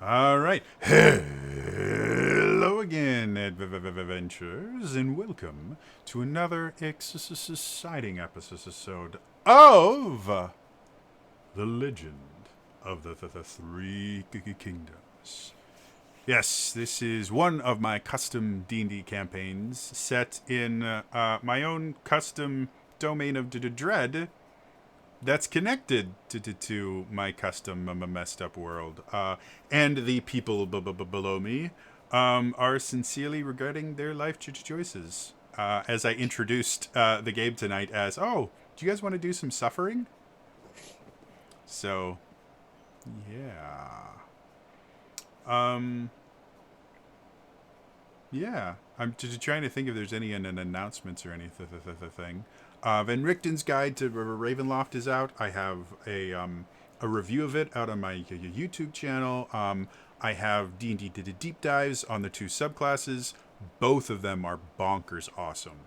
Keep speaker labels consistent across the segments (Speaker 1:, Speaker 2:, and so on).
Speaker 1: All right. Hello again, adventurers, and welcome to another exciting episode of The Legend of the Three Kingdoms. Yes, this is one of my custom D&D campaigns set in my own custom domain of Dread, that's connected to my custom messed up world. And the people below me are sincerely regretting their life choices. As I introduced the game tonight as, oh, do you guys want to do some suffering? So, yeah. Um, yeah. I'm just trying to think if there's any announcements or anything. Van Richten's Guide to Ravenloft is out. I have a review of it out on my YouTube channel. I have D&D deep dives on the two subclasses. Both of them are bonkers awesome.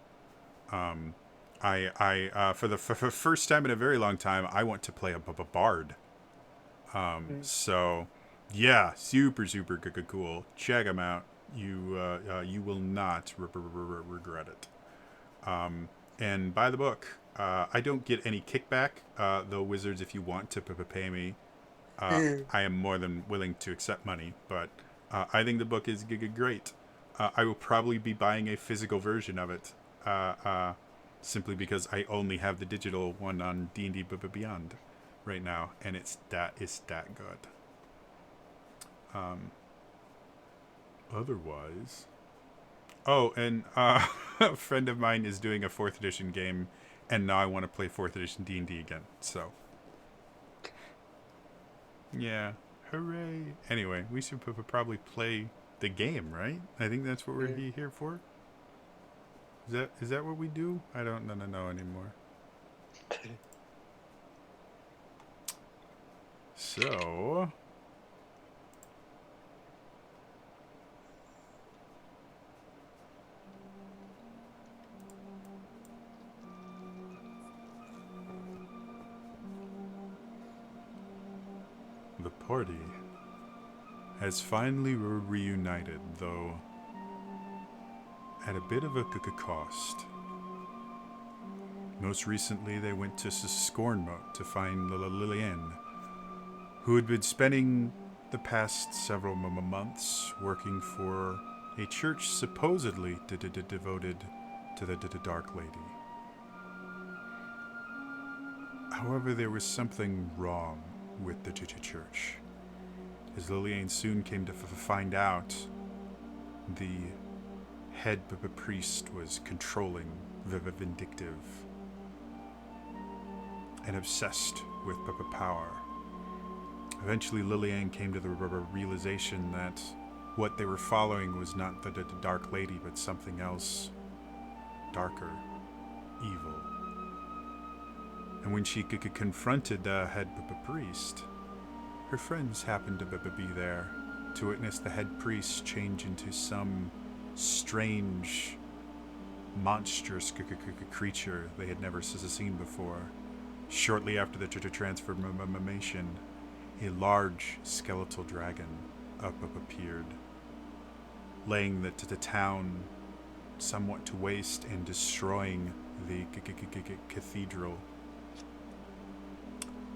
Speaker 1: For the first time in a very long time, I want to play a bard. So, yeah, super cool. Check them out. You will not regret it. And buy the book. I don't get any kickback, though, Wizards, if you want to pay me, I am more than willing to accept money. But I think the book is great. I will probably be buying a physical version of it, simply because I only have the digital one on D&D Beyond right now, and it's that good. Otherwise, oh, and a friend of mine is doing a 4th edition game, and now I want to play 4th edition D&D again. So, yeah, hooray! Anyway, we should probably play the game, right? I think that's what we're here for. Is that what we do? I don't know anymore. So, the party has finally reunited, though at a bit of a cost. Most recently, they went to Scornmote to find Lillian, who had been spending the past several months working for a church supposedly devoted to the Dark Lady. However, there was something wrong with the church, as Lillian soon came to find out the head priest was controlling, vindictive, and obsessed with power. Eventually, Lillian came to the realization that what they were following was not the Dark Lady, but something else, darker, evil. And when she confronted the head priest, her friends happened to be there to witness the head priest change into some strange, monstrous creature they had never seen before. Shortly after the transformation, a large skeletal dragon appeared, laying the town somewhat to waste and destroying the cathedral.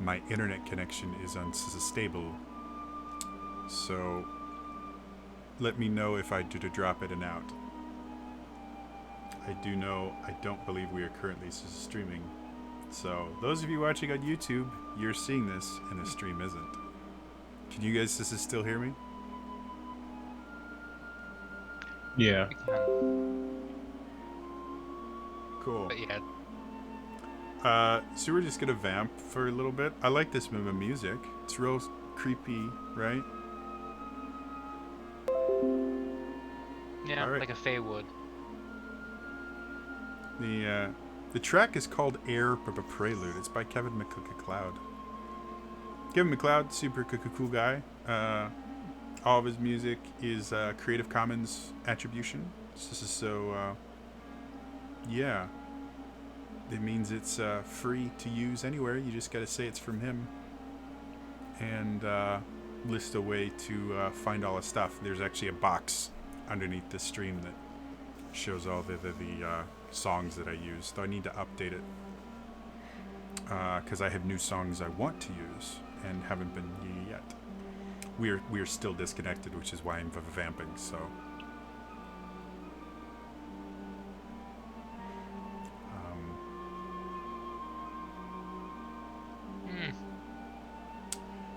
Speaker 1: My internet connection is unstable, so let me know if I do to drop in and out. I don't believe we are currently streaming. So, those of you watching on YouTube, you're seeing this, and the stream isn't. Can you guys still hear me?
Speaker 2: Yeah.
Speaker 3: We can.
Speaker 1: Cool.
Speaker 3: But yeah.
Speaker 1: So we're just gonna vamp for a little bit. I like this music. It's real creepy, right?
Speaker 3: Yeah,
Speaker 1: right.
Speaker 3: like a Fey would.
Speaker 1: The track is called Air Prelude. It's by Kevin MacLeod. Kevin MacLeod, super cool guy. All of his music is Creative Commons attribution. So, yeah. It means it's free to use anywhere. You just gotta say it's from him. And list a way to find all the stuff. There's actually a box underneath the stream that shows all the songs that I use. Though I need to update it because I have new songs I want to use and haven't been yet. We're still disconnected, which is why I'm vamping. So.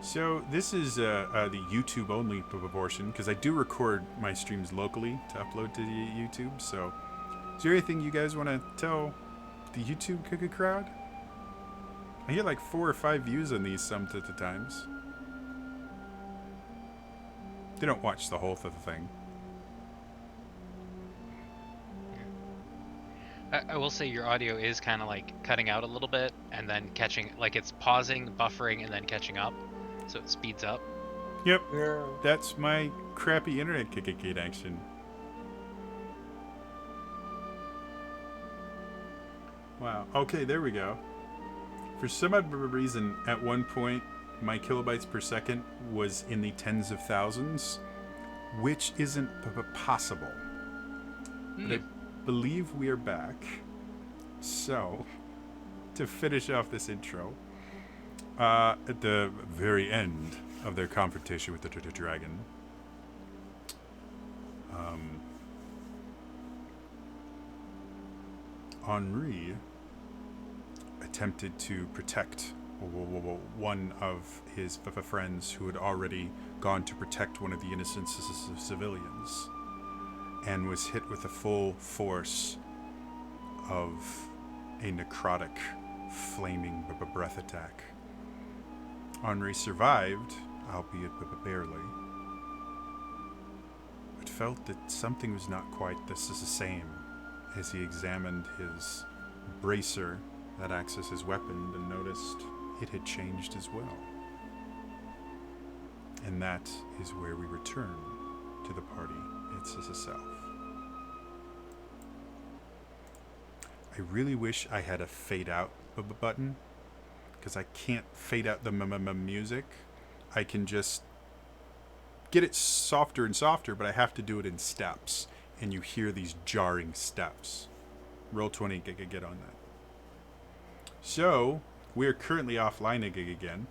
Speaker 1: So this is the YouTube only portion because I do record my streams locally to upload to the YouTube. So, is there anything you guys want to tell the YouTube crowd? I get like 4 or 5 views on these sometimes. They don't watch the whole thing.
Speaker 3: I will say your audio is kind of like cutting out a little bit and then catching, like it's pausing, buffering, and then catching up. So it speeds up.
Speaker 1: Yep. Yeah. That's my crappy internet action. Wow. Okay, there we go. For some odd reason, at one point, my kilobytes per second was in the tens of thousands, which isn't possible. But I believe we are back. So, to finish off this intro, at the very end of their confrontation with the dragon, Henri attempted to protect one of his friends who had already gone to protect one of the innocent civilians and was hit with the full force of a necrotic, flaming breath attack. Henri survived, albeit barely, but felt that something was not quite the same as he examined his bracer that acts as his weapon and noticed it had changed as well. And that is where we return to the party itself. I really wish I had a fade out button, because I can't fade out the music. I can just get it softer and softer, but I have to do it in steps, and you hear these jarring steps. Roll 20, get on that. So, we're currently offline again.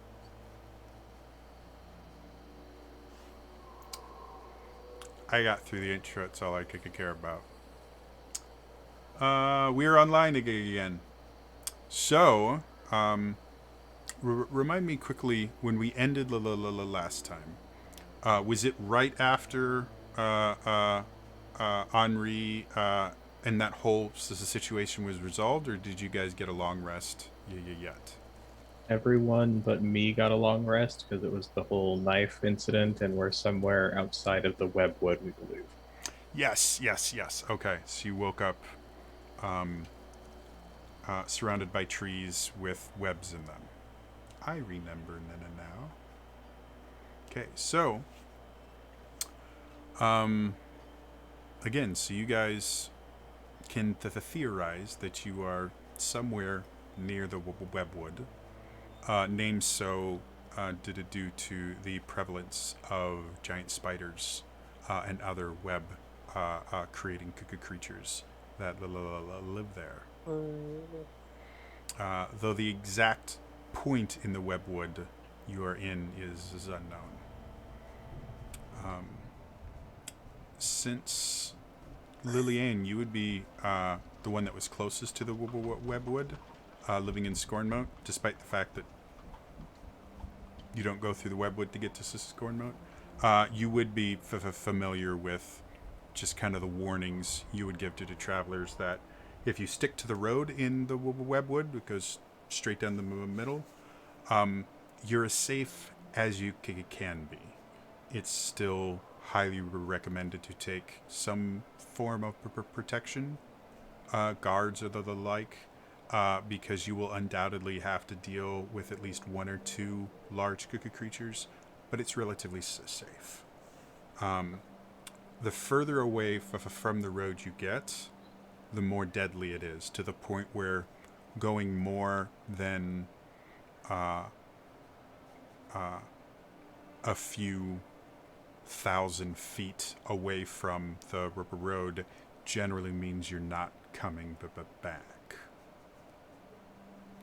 Speaker 1: I got through the intro, it's all I could care about. We're online again. So, remind me quickly when we ended the last time. Was it right after Henri and that whole situation was resolved, or did you guys get a long rest yet?
Speaker 2: Everyone but me got a long rest because it was the whole knife incident, and we're somewhere outside of the Webwood, we believe.
Speaker 1: Yes. Okay, so you woke up surrounded by trees with webs in them. I remember now. Okay, so again, so you guys can theorize that you are somewhere near the Webwood, named so due to the prevalence of giant spiders and other web creating creatures that live there. Though the exact point in the Webwood you are in is unknown. Since Lillian, you would be the one that was closest to the Webwood, living in Scornmote, despite the fact that you don't go through the Webwood to get to Scornmote. You would be familiar with just kind of the warnings you would give to the travelers that if you stick to the road in the Webwood, it goes straight down the middle, you're as safe as you can be. It's still highly recommended to take some form of protection, guards or the like, because you will undoubtedly have to deal with at least one or two large creatures, but it's relatively safe. The further away from the road you get, the more deadly it is, to the point where going more than a few thousand feet away from the rubber road generally means you're not coming back.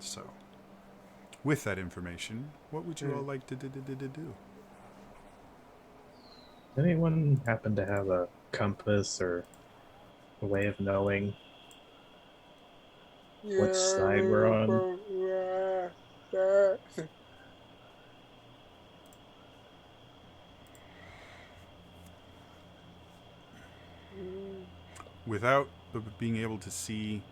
Speaker 1: So, with that information, what would you all like to do?
Speaker 2: Does anyone happen to have a compass or a way of knowing which side we're on?
Speaker 1: Without being able to see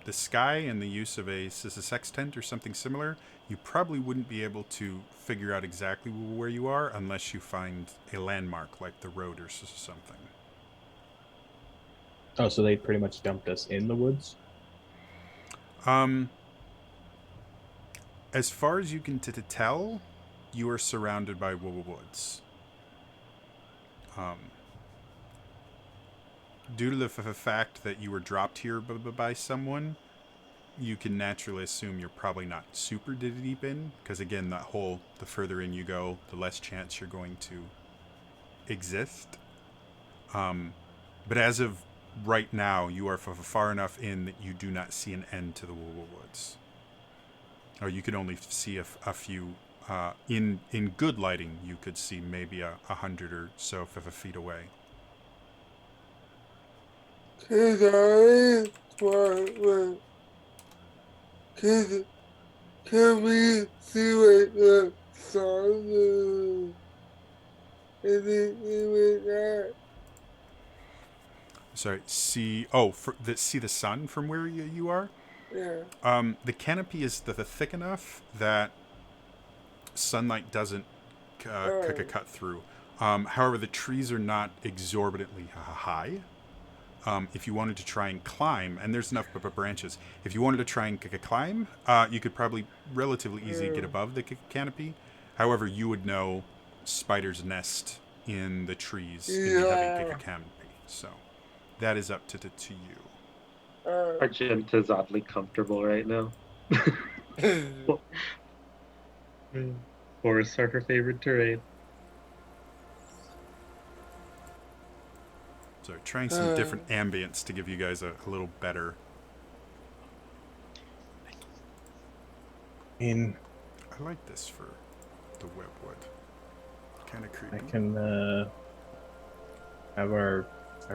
Speaker 1: the sky and the use of a sextant or something similar, you probably wouldn't be able to figure out exactly where you are unless you find a landmark like the road or something.
Speaker 2: Oh, so they pretty much dumped us in the woods?
Speaker 1: As far as you can tell, you are surrounded by woods. Due to the fact that you were dropped here by someone, you can naturally assume you're probably not super deep in, because again, the further in you go, the less chance you're going to exist. But as of right now, you are far enough in that you do not see an end to the woods. Or you can only see a few. In good lighting, you could see maybe 100 or so feet away.
Speaker 4: Can we see what the sun is? Anything with that?
Speaker 1: Sorry, see the sun from where you are?
Speaker 4: Yeah.
Speaker 1: The canopy is thick enough that sunlight doesn't cut through. However, the trees are not exorbitantly high. If you wanted to try and climb, and there's enough branches, if you wanted to try and climb, you could probably relatively easily get above the canopy. However, you would know spiders nest in the trees in the heavy canopy. So that is up to you.
Speaker 5: Argenta's oddly comfortable right now. Forests are her favorite terrain.
Speaker 1: So trying some different ambience to give you guys a little better.
Speaker 2: I
Speaker 1: like this for the Webwood. Kind of creepy.
Speaker 2: I can have our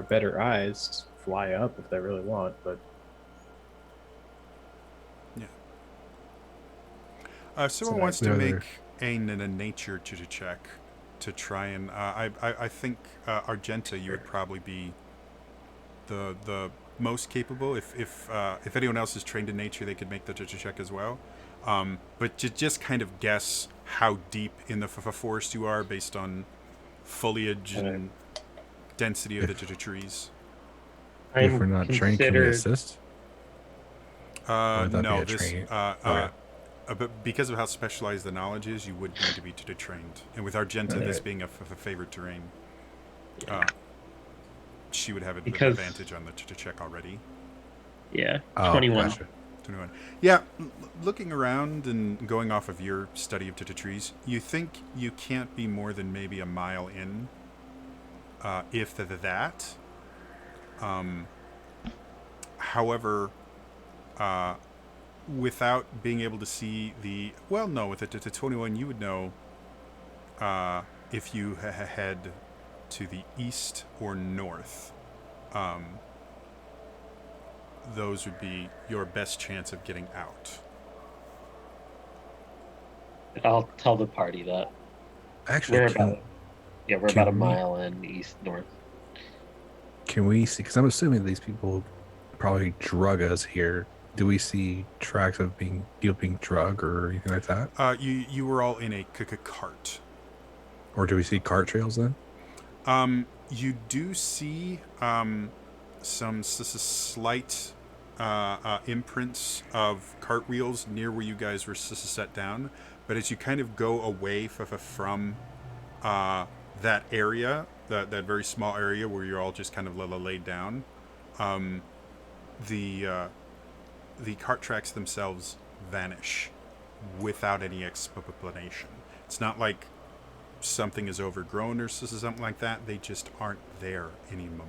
Speaker 2: better eyes fly up if they really want, but
Speaker 1: yeah. Someone wants to make a nature check to try and I think Argenta, you would probably be the most capable. If anyone else is trained in nature, they could make the check as well. But to just kind of guess how deep in the forest you are based on foliage and density of the trees.
Speaker 6: If we're not trained, can we assist?
Speaker 1: No, but because of how specialized the knowledge is, you would need to be trained. And with Argenta, this being a favored terrain, she would have an advantage on the check already.
Speaker 5: Yeah, 21.
Speaker 6: Gotcha.
Speaker 1: 21. Yeah, looking around and going off of your study of trees, you think you can't be more than maybe a mile in, if that. However, without being able to see with the 21, you would know if you head to the east or north. Those would be your best chance of getting out.
Speaker 5: I'll tell the party that.
Speaker 6: Actually,
Speaker 5: we're about a mile in east north.
Speaker 6: Can we see? Because I'm assuming these people probably drug us here. Do we see tracks of being drugged or anything like that?
Speaker 1: You were all in a cart.
Speaker 6: Or do we see cart trails then?
Speaker 1: You do see some slight imprints of cartwheels near where you guys were set down, but as you kind of go away from that area, that very small area where you're all just kind of laid down, the cart tracks themselves vanish without any explanation. It's not like something is overgrown or something like that. They just aren't there anymore.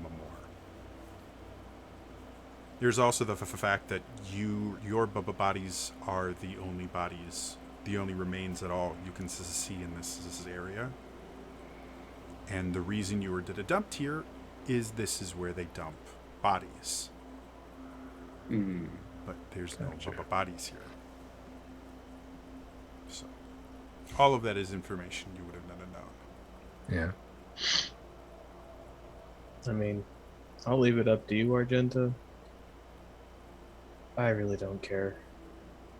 Speaker 1: There's also the fact that your bodies are the only remains at all you can see in this area. And the reason you were dumped here is this is where they dump bodies. But there's no bodies here. So, all of that is information you would have never known.
Speaker 6: Yeah.
Speaker 2: I mean, I'll leave it up to you, Argenta. I really don't care.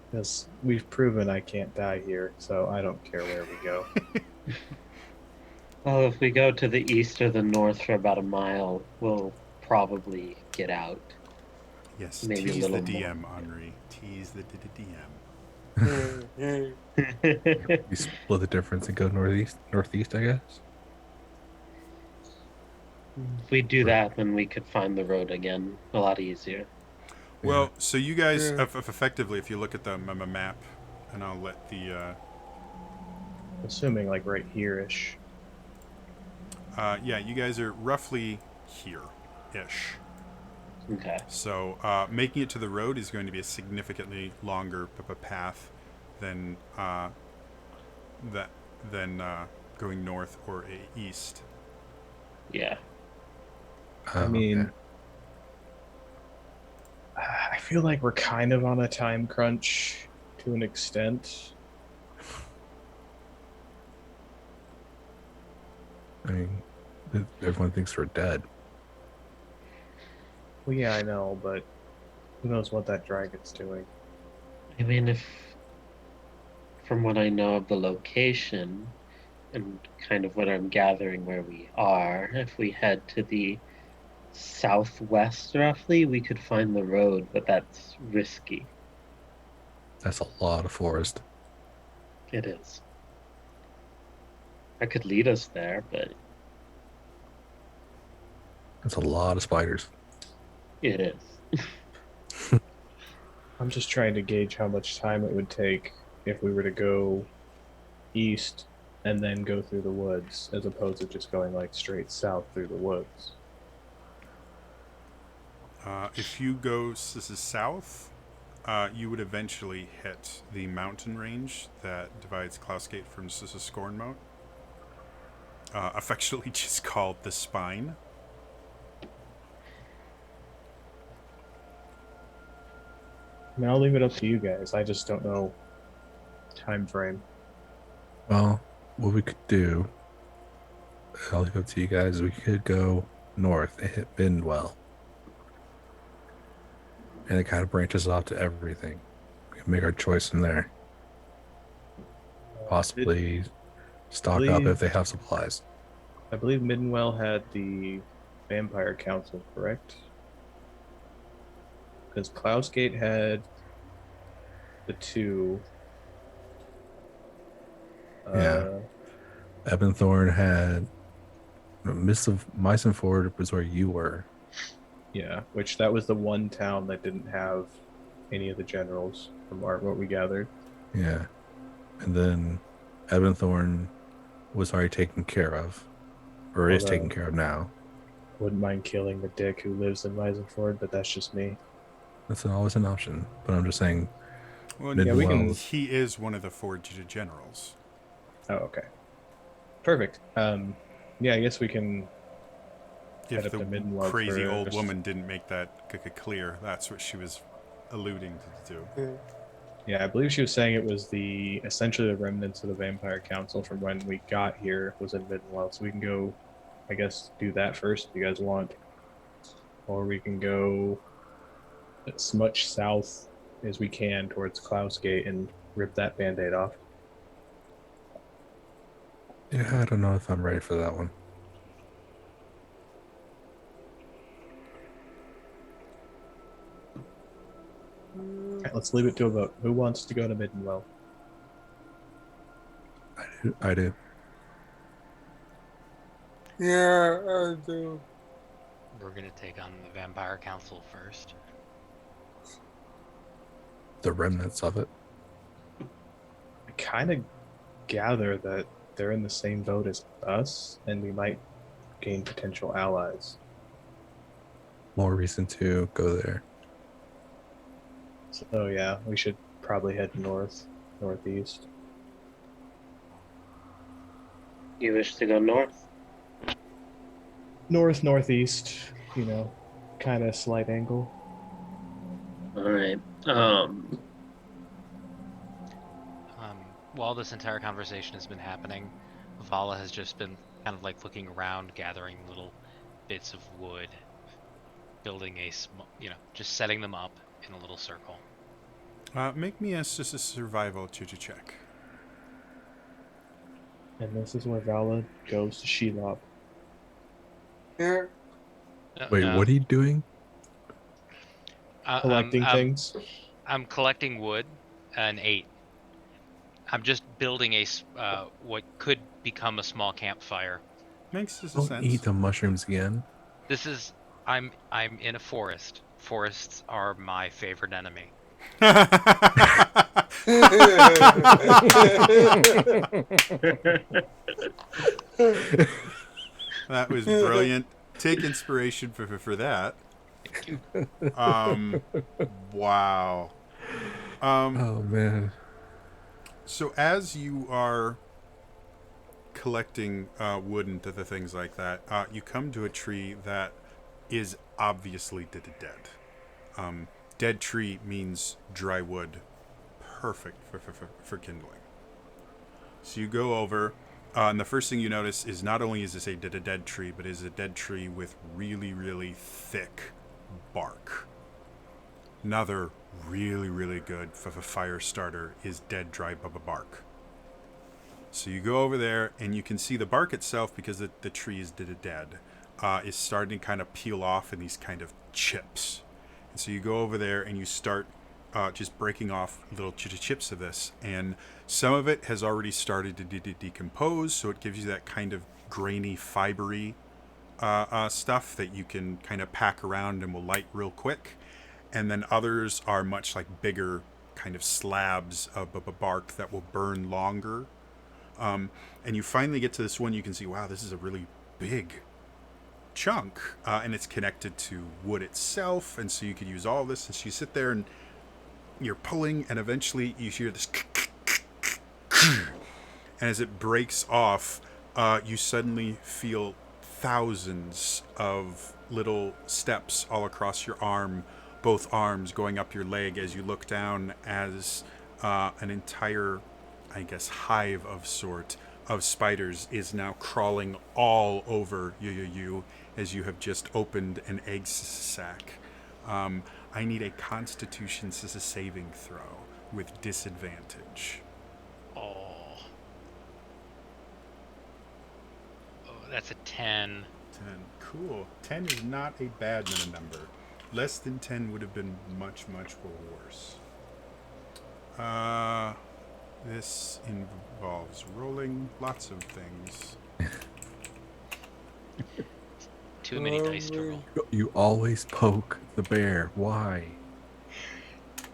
Speaker 2: Because we've proven I can't die here, so I don't care where we go.
Speaker 5: Well, if we go to the east or the north for about a mile, we'll probably get out.
Speaker 1: Yes,
Speaker 5: Maybe a
Speaker 1: tease the
Speaker 5: little
Speaker 1: DM,
Speaker 5: more.
Speaker 1: Henri. Tease the DM.
Speaker 6: We split the difference and go northeast, I guess.
Speaker 5: If we do that, then we could find the road again a lot easier.
Speaker 1: Well, so you guys,
Speaker 4: Yeah.
Speaker 1: effectively, if you look at the map, and I'll let the,
Speaker 2: Assuming like right here-ish.
Speaker 1: yeah, you guys are roughly here-ish.
Speaker 5: Okay.
Speaker 1: So making it to the road is going to be a significantly longer path than going north or east.
Speaker 5: Yeah.
Speaker 2: I mean, I feel like we're kind of on a time crunch to an extent.
Speaker 6: I mean, everyone thinks we're dead.
Speaker 2: Well, yeah, I know, but who knows what that dragon's doing?
Speaker 5: I mean, if from what I know of the location and kind of what I'm gathering where we are, if we head to the southwest roughly, we could find the road, but that's risky.
Speaker 6: That's a lot of forest.
Speaker 5: It is. I could lead us there, but
Speaker 6: That's a lot of spiders.
Speaker 5: it is.
Speaker 2: I'm just trying to gauge how much time it would take if we were to go east and then go through the woods, as opposed to just going like straight south through the woods.
Speaker 1: If you go south, you would eventually hit the mountain range that divides Klausgate from Scornmote, affectionately just called the Spine.
Speaker 2: I mean, I'll leave it up to you guys. I just don't know time frame.
Speaker 6: Well, what we could do, I'll leave it up to you guys, we could go north and hit Bindwell. And it kind of branches off to everything. We can make our choice from there. Possibly stock up if they have supplies.
Speaker 2: I believe Middenwell had the Vampire Council, correct? Because Klausgate had the two.
Speaker 6: Yeah. Ebenthorn had Mists of Mycenford was where you were.
Speaker 2: Yeah, which that was the one town that didn't have any of the generals from what we gathered.
Speaker 6: Yeah. And then Ebenthorn was already taken care of. Or is taken care of now.
Speaker 2: Wouldn't mind killing the dick who lives in Mycenford, but that's just me.
Speaker 6: That's always an option. But I'm just saying,
Speaker 1: Well,
Speaker 2: Yeah, we can-
Speaker 1: he is one of the four generals.
Speaker 2: Oh, okay. Perfect. Yeah, I guess we can head
Speaker 1: If
Speaker 2: up
Speaker 1: the
Speaker 2: to Middenwell
Speaker 1: crazy old
Speaker 2: first.
Speaker 1: woman didn't make that clear, that's what she was alluding to.
Speaker 2: Yeah, I believe she was saying it was essentially the remnants of the Vampire Council from when we got here was in Middenwell. So we can go, I guess, do that first if you guys want. Or we can go as much south as we can towards Klausgate and rip that band-aid off.
Speaker 6: yeah, I don't know if I'm ready for that one.
Speaker 2: Okay, let's leave it to a vote. Who wants to go to Middenwell?
Speaker 6: I do.
Speaker 4: Yeah, I do.
Speaker 3: We're gonna take on the Vampire Council first.
Speaker 6: The remnants of it.
Speaker 2: I kind of gather that they're in the same boat as us, and we might gain potential allies.
Speaker 6: More reason to go there.
Speaker 2: So yeah, we should probably head northeast.
Speaker 5: You wish to go north?
Speaker 2: Northeast, kind of slight angle.
Speaker 5: All right.
Speaker 3: While this entire conversation has been happening, Vala has just been kind of like looking around, gathering little bits of wood, building a small, just setting them up in a little circle.
Speaker 1: Make me just a survival check.
Speaker 2: And this is where Vala goes to Shelob.
Speaker 4: Yeah.
Speaker 6: Wait, what are you doing?
Speaker 2: Collecting things.
Speaker 3: I'm collecting wood, an 8. I'm just building a what could become a small campfire.
Speaker 1: Makes this a
Speaker 6: Don't
Speaker 1: sense.
Speaker 6: eat the mushrooms again.
Speaker 3: This is I'm in a forest. Forests are my favorite enemy.
Speaker 1: That was brilliant. Take inspiration for that.
Speaker 3: Thank you.
Speaker 1: Wow.
Speaker 6: Oh man.
Speaker 1: So as you are collecting wood and other things like that, you come to a tree that is obviously dead. Dead tree means dry wood, perfect for kindling. So you go over, and the first thing you notice is not only is this a dead tree, but it is a dead tree with really, really thick bark. Another really good fire starter is dead dry bark. So you go over there, and you can see the bark itself, because the tree is dead, is starting to kind of peel off in these kind of chips. And so you go over there, and you start just breaking off little chips of this, and some of it has already started to decompose, so it gives you that kind of grainy, fibery stuff that you can kind of pack around and will light real quick. And then others are much like bigger kind of slabs of bark that will burn longer. And you finally get to this one, you can see, wow, this is a really big chunk, and it's connected to wood itself, and so you could use all this. And so you sit there and you're pulling, and eventually you hear this and as it breaks off, you suddenly feel thousands of little steps all across your arm, both arms going up your leg, as you look down as an entire, I guess, hive of sort of spiders is now crawling all over you as you have just opened an egg sac. I need a Constitution saving throw with disadvantage.
Speaker 3: Oh, that's a 10.
Speaker 1: 10. Cool. 10 is not a bad number. Less than 10 would have been much worse. This involves rolling lots of things.
Speaker 3: Too many dice to roll.
Speaker 6: You always poke the bear. Why?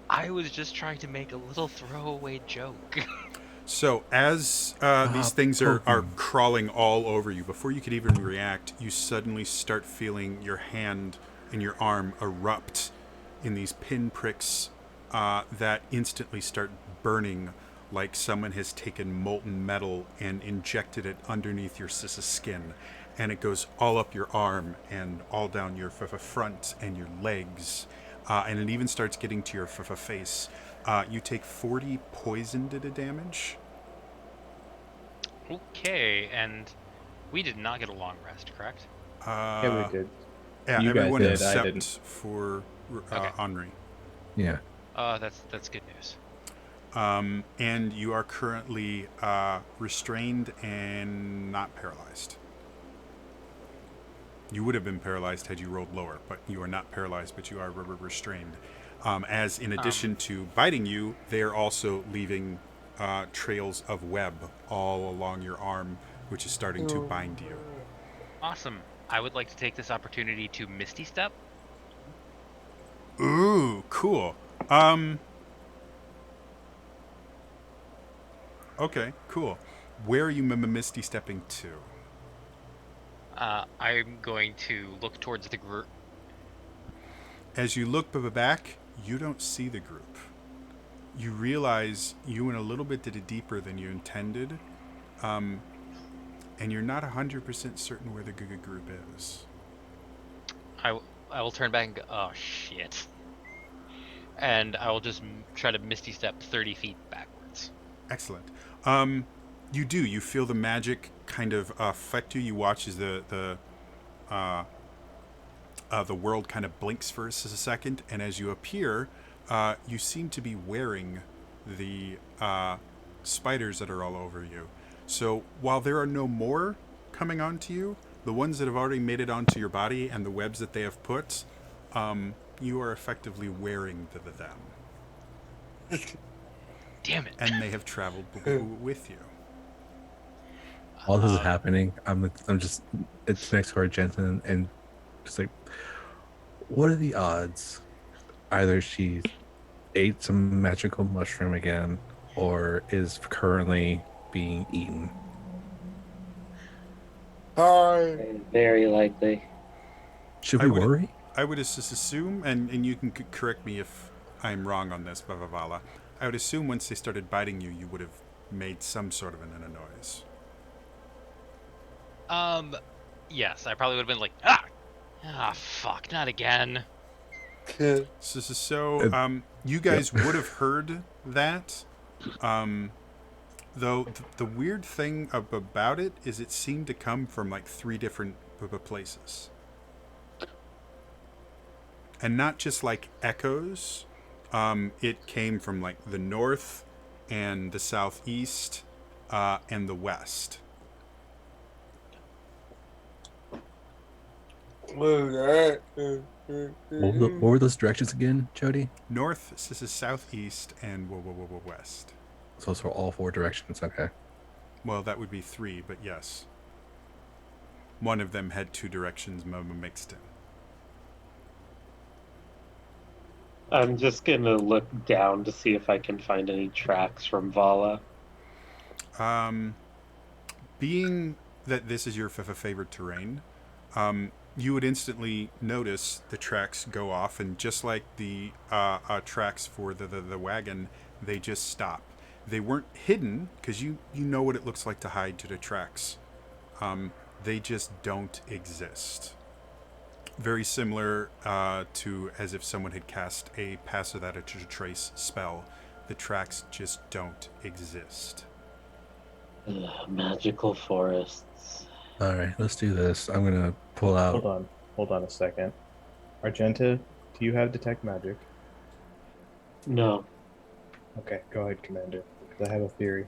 Speaker 3: I was just trying to make a little throwaway joke.
Speaker 1: So as these things are crawling all over you, before you could even react, you suddenly start feeling your hand and your arm erupt in these pinpricks that instantly start burning, like someone has taken molten metal and injected it underneath your skin. And it goes all up your arm and all down your front and your legs. And it even starts getting to your face. You take 40 poison damage.
Speaker 3: Okay, and we did not get a long rest, correct?
Speaker 2: Yeah, we did.
Speaker 1: Yeah,
Speaker 2: You
Speaker 1: everyone
Speaker 2: guys did, I
Speaker 1: except
Speaker 2: didn't.
Speaker 1: for
Speaker 3: Okay.
Speaker 1: Henri.
Speaker 6: Yeah.
Speaker 3: That's good news.
Speaker 1: And you are currently restrained and not paralyzed. You would have been paralyzed had you rolled lower, but you are not paralyzed, but you are restrained. As in addition to biting you, they are also leaving trails of web all along your arm, which is starting to bind you.
Speaker 3: Awesome. I would like to take this opportunity to Misty Step.
Speaker 1: Ooh, cool. Okay, cool. Where are you misty stepping to?
Speaker 3: I'm going to look towards the group.
Speaker 1: As you look back, you don't see the group. You realize you went a little bit deeper than you intended, and you're not 100% certain where the group is.
Speaker 3: I will turn back and go, oh shit. And I will just try to misty step 30 feet backwards.
Speaker 1: Excellent. You do. You feel the magic kind of affect you. You watch as the world kind of blinks for a second, and as you appear, you seem to be wearing the spiders that are all over you. So while there are no more coming onto you, the ones that have already made it onto your body and the webs that they have put, you are effectively wearing them.
Speaker 3: Damn it.
Speaker 1: And they have traveled with you.
Speaker 6: While this is happening, I'm just it's next to our Jensen and just like, what are the odds? Either she ate some magical mushroom again, or is currently being eaten.
Speaker 4: Hi.
Speaker 5: Very likely.
Speaker 6: Should
Speaker 1: I
Speaker 6: we
Speaker 1: would-
Speaker 6: worry?
Speaker 1: I would just assume, and you can correct me if I'm wrong on this, Vavala. I would assume once they started biting you, you would have made some sort of a noise.
Speaker 3: Yes, I probably would have been like, fuck, not again.
Speaker 4: Kid.
Speaker 1: So, you guys would have heard that. Though the weird thing about it is it seemed to come from like 3 different places. And not just like echoes. It came from like the north and the southeast and the west.
Speaker 4: What is that?
Speaker 6: What were those directions again, Jody?
Speaker 1: North, this is southeast, and west.
Speaker 6: So for all 4 directions, okay.
Speaker 1: Well, that would be 3, but yes. One of them had 2 directions mixed in.
Speaker 5: I'm just gonna look down to see if I can find any tracks from Vala.
Speaker 1: Being that this is your favorite terrain, you would instantly notice the tracks go off, and just like the tracks for the wagon, they just stop. They weren't hidden, because you know what it looks like to hide to the tracks. They just don't exist. Very similar to as if someone had cast a pass without a trace spell. The tracks just don't exist.
Speaker 5: Magical forests.
Speaker 6: All right, let's do this. I'm gonna pull out.
Speaker 2: Hold on a second. Argenta, do you have detect magic?
Speaker 5: No.
Speaker 2: Okay, go ahead, Commander. Because I have a theory.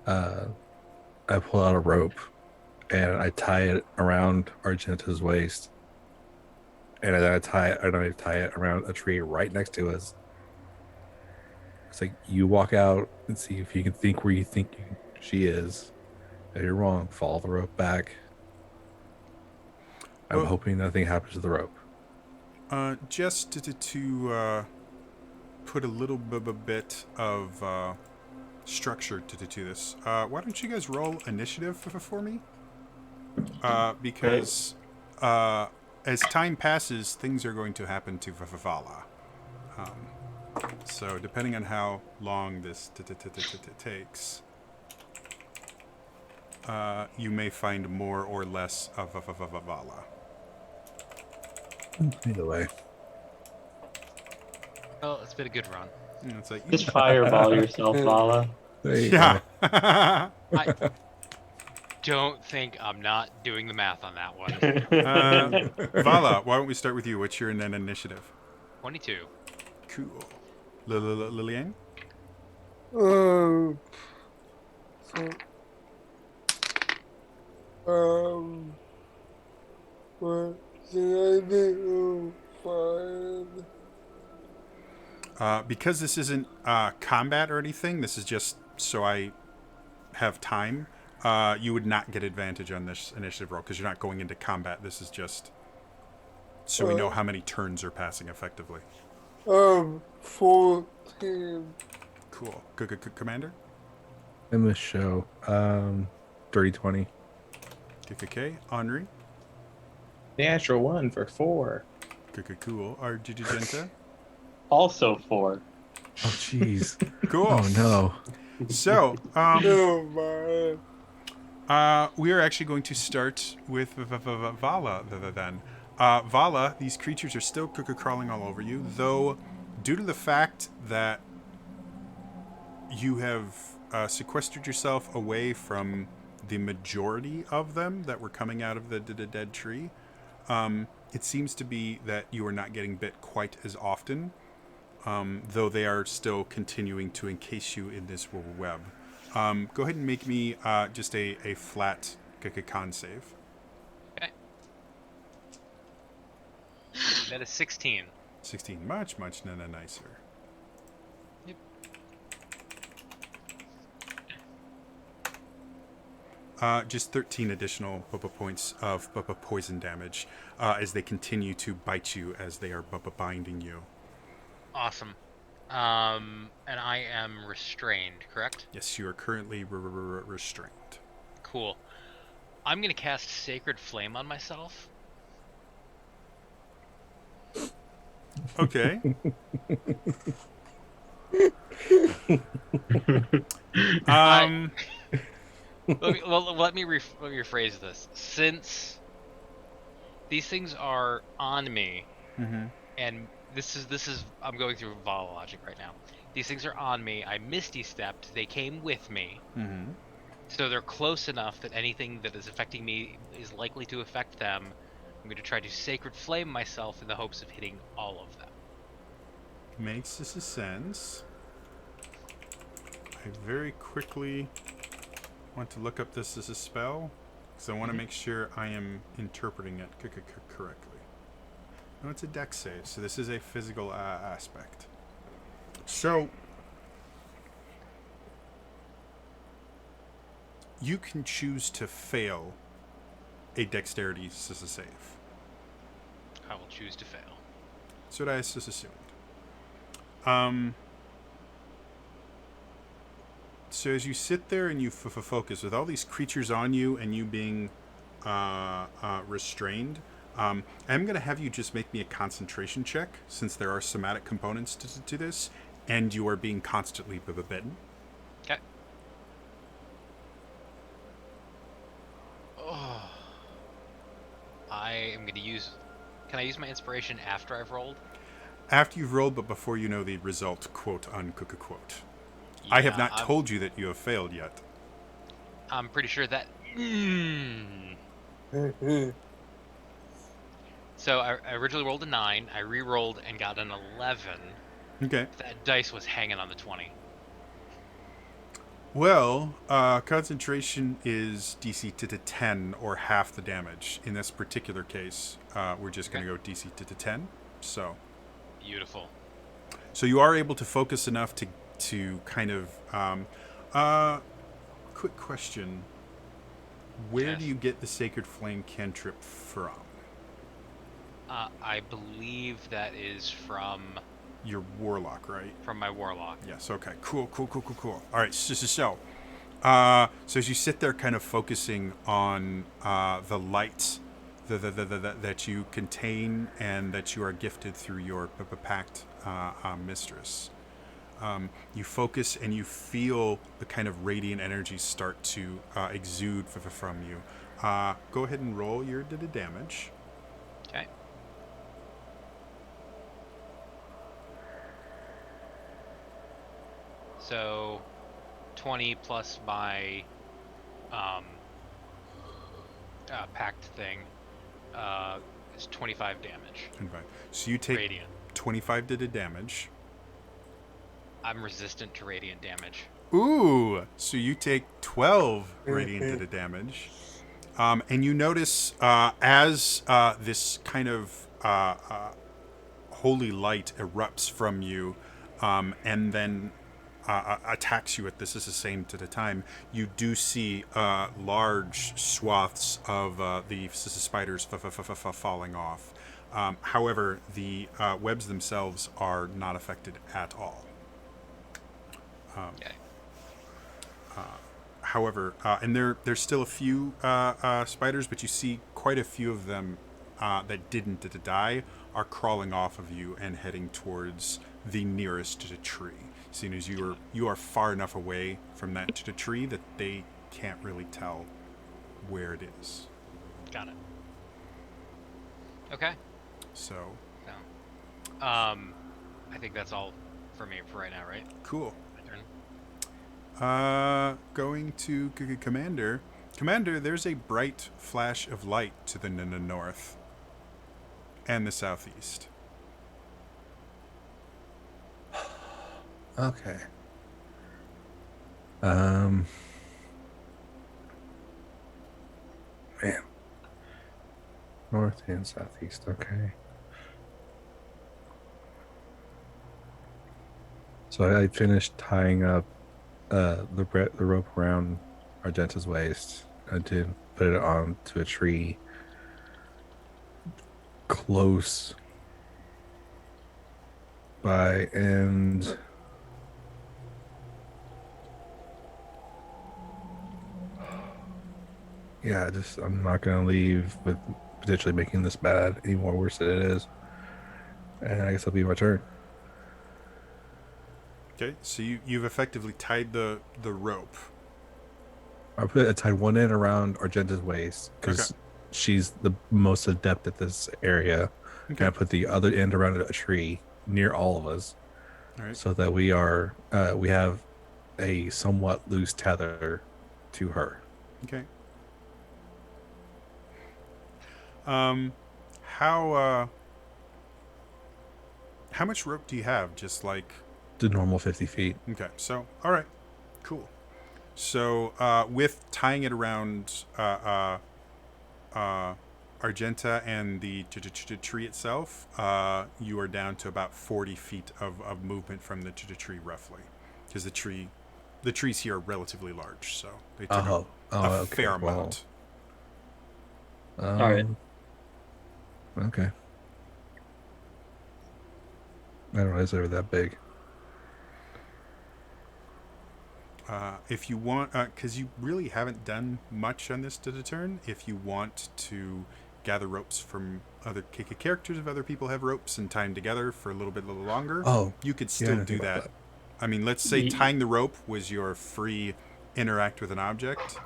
Speaker 6: I pull out a rope and I tie it around Argenta's waist, and then I tie it around a tree right next to us. It's like, you walk out and see if you can think where you think she is. If you're wrong, follow the rope back. I'm
Speaker 1: Well-
Speaker 6: hoping nothing happens to the rope.
Speaker 1: Just to put a little bit of structure to this, why don't you guys roll initiative for me? Because as time passes, things are going to happen to Vala. So depending on how long this takes, you may find more or less of Vala.
Speaker 6: Either way.
Speaker 3: Well, it's been a good run.
Speaker 1: It's like,
Speaker 5: Just fireball yourself, Vala.
Speaker 6: There you
Speaker 1: yeah.
Speaker 3: I don't think I'm not doing the math on that one.
Speaker 1: Vala, why don't we start with you? What's your initiative?
Speaker 3: 22.
Speaker 1: Cool. Lilian?
Speaker 4: So, what should I do? Fine.
Speaker 1: Because this isn't combat or anything, this is just so I have time, you would not get advantage on this initiative roll because you're not going into combat. This is just so we know how many turns are passing effectively.
Speaker 4: 14.
Speaker 1: Cool. Good, Commander?
Speaker 6: in the show. Dirty 20.
Speaker 1: KKK. Henri.
Speaker 2: Natural one for 4.
Speaker 1: Cool. Argigenta.
Speaker 5: Also 4.
Speaker 6: Oh, jeez.
Speaker 1: Cool.
Speaker 6: Oh, no.
Speaker 1: So,
Speaker 4: Oh my.
Speaker 1: we are actually going to start with Vala then. Vala, these creatures are still crawling all over you, though due to the fact that you have sequestered yourself away from the majority of them that were coming out of the dead tree, it seems to be that you are not getting bit quite as often, though they are still continuing to encase you in this web. Go ahead and make me just a flat con save.
Speaker 3: Okay. That is 16.
Speaker 1: 16. Much nicer.
Speaker 3: Yep.
Speaker 1: Just 13 additional points of poison damage as they continue to bite you as they are binding you.
Speaker 3: Awesome. And I am restrained, correct?
Speaker 1: Yes, you are currently restrained.
Speaker 3: Cool. I'm going to cast Sacred Flame on myself.
Speaker 1: Okay.
Speaker 3: Let me rephrase this. Since these things are on me, and this is I'm going through Vala logic right now. These things are on me. I Misty stepped. They came with me. So they're close enough that anything that is affecting me is likely to affect them. I'm going to try to Sacred Flame myself in the hopes of hitting all of them.
Speaker 1: Makes this a sense. I very quickly want to look up this as a spell because I want to make sure I am interpreting it correctly. No, it's a dex save, so this is a physical aspect. So you can choose to fail a dexterity save.
Speaker 3: I will choose to fail.
Speaker 1: That's what I just assumed. So as you sit there and you focus with all these creatures on you and you being restrained, I'm going to have you just make me a concentration check since there are somatic components to this and you are being constantly bitten.
Speaker 3: Okay. Oh. I am going to use... Can I use my inspiration after I've rolled?
Speaker 1: After you've rolled, but before you know the result, quote, unquote. I have not told you that you have failed yet.
Speaker 3: I'm pretty sure that... So I originally rolled a 9. I re-rolled and got an 11.
Speaker 1: Okay.
Speaker 3: That dice was hanging on the 20.
Speaker 1: Well, concentration is DC to 10 or half the damage. In this particular case, we're just going to go DC to 10. So...
Speaker 3: Beautiful.
Speaker 1: So you are able to focus enough to kind of... quick question. Where do you get the Sacred Flame cantrip from?
Speaker 3: I believe that is from...
Speaker 1: Your warlock, right?
Speaker 3: From my warlock.
Speaker 1: Yes, okay. Cool. All right, so as you sit there kind of focusing on the light that you contain and that you are gifted through your pact mistress, you focus and you feel the kind of radiant energy start to exude from you. Go ahead and roll your damage.
Speaker 3: Okay. So, 20 plus my pact thing is 25 damage.
Speaker 1: 25. So you take
Speaker 3: Radiant.
Speaker 1: 25 damage.
Speaker 3: I'm resistant to radiant damage.
Speaker 1: Ooh, so you take 12 radiant damage. And you notice as this kind of holy light erupts from you and then attacks you at this is the same to the time, you do see large swaths of the spiders falling off. However, the webs themselves are not affected at all.
Speaker 3: Okay.
Speaker 1: However, and there's still a few spiders, but you see quite a few of them that didn't die are crawling off of you and heading towards the nearest tree. Seeing as you are far enough away from that tree that they can't really tell where it is.
Speaker 3: Got it. Okay.
Speaker 1: So
Speaker 3: No. I think that's all for me for right now, right?
Speaker 1: cool.
Speaker 3: My turn.
Speaker 1: Going to Commander. Commander, there's a bright flash of light to the north and the southeast.
Speaker 6: Okay. Man. North and southeast. Okay. So I finished tying up the rope around Argenta's waist. I did put it onto a tree close by, and yeah, just I'm not gonna leave with potentially making this bad any more worse than it is. And I guess it'll be my turn.
Speaker 1: Okay, so you've effectively tied the rope.
Speaker 6: I tied one end around Argenta's waist because she's the most adept at this area.
Speaker 1: Okay.
Speaker 6: And I put the other end around a tree near all of us,
Speaker 1: All right.
Speaker 6: so that we have a somewhat loose tether to her.
Speaker 1: Okay. How much rope do you have? Just like
Speaker 6: The normal 50 feet.
Speaker 1: okay. So all right, cool. So with tying it around Argenta and the tree itself, you are down to about 40 feet of movement from the tree, roughly, because the trees here are relatively large, so they took a
Speaker 6: okay.
Speaker 1: fair
Speaker 6: Well,
Speaker 1: amount.
Speaker 5: All right.
Speaker 6: Okay. I don't realize they were that big.
Speaker 1: If you want, because you really haven't done much on this turn, if you want to gather ropes from other characters, if other people have ropes and tie them together for a little bit longer,
Speaker 6: Oh,
Speaker 1: you could
Speaker 6: yeah, I
Speaker 1: still
Speaker 6: didn't
Speaker 1: do
Speaker 6: think about
Speaker 1: that. I mean, let's say tying the rope was your free interact with an object.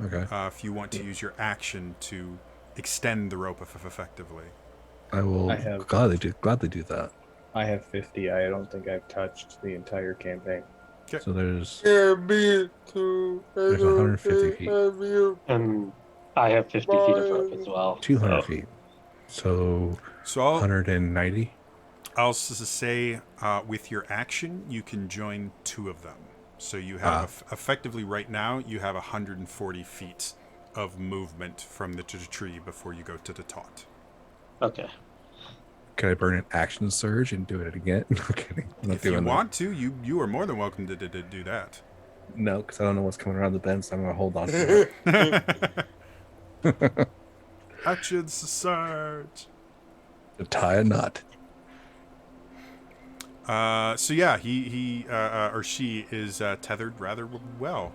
Speaker 6: Okay.
Speaker 1: If you want to use your action to extend the rope effectively.
Speaker 6: I will
Speaker 2: I have-
Speaker 6: gladly do that.
Speaker 2: I have 50. I don't think I've touched the entire campaign.
Speaker 6: So there's
Speaker 4: And me too.
Speaker 6: There's 150 feet.
Speaker 5: And I have 50 feet of rope as well.
Speaker 6: 200
Speaker 5: so-
Speaker 6: feet. So
Speaker 1: So
Speaker 6: 190.
Speaker 1: I'll say with your action, you can join two of them. So you have effectively right now, you have 140 feet of movement from the tree before you go to the taunt.
Speaker 5: Okay.
Speaker 6: Can I burn an action surge and do it again? No kidding. I'm not
Speaker 1: If you
Speaker 6: doing that.
Speaker 1: want to, you are more than welcome to do that.
Speaker 6: No, because I don't know what's coming around the bend, so I'm gonna hold on to it.
Speaker 1: Action surge.
Speaker 6: To tie a knot.
Speaker 1: So yeah, he or she is tethered rather well.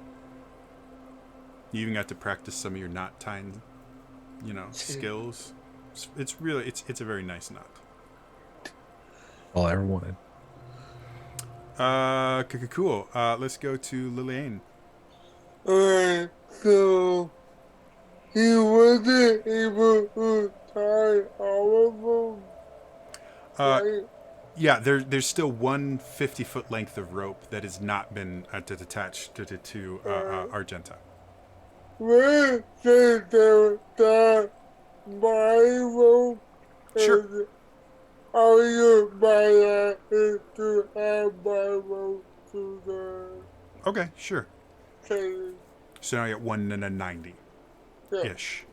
Speaker 1: You even got to practice some of your knot tying, skills. It's really it's a very nice knot.
Speaker 6: All I ever wanted.
Speaker 1: Cool. Let's go to Lillian.
Speaker 4: Alright, so he wasn't able to tie all of them. Right?
Speaker 1: Yeah, there's still one 50-foot length of rope that has not been attached to Argenta.
Speaker 4: Where did that my rope?
Speaker 1: Sure.
Speaker 4: Are you my to have my rope to the
Speaker 1: Okay, sure.
Speaker 4: cave?
Speaker 1: So now you got 190
Speaker 4: Yeah.
Speaker 1: ish.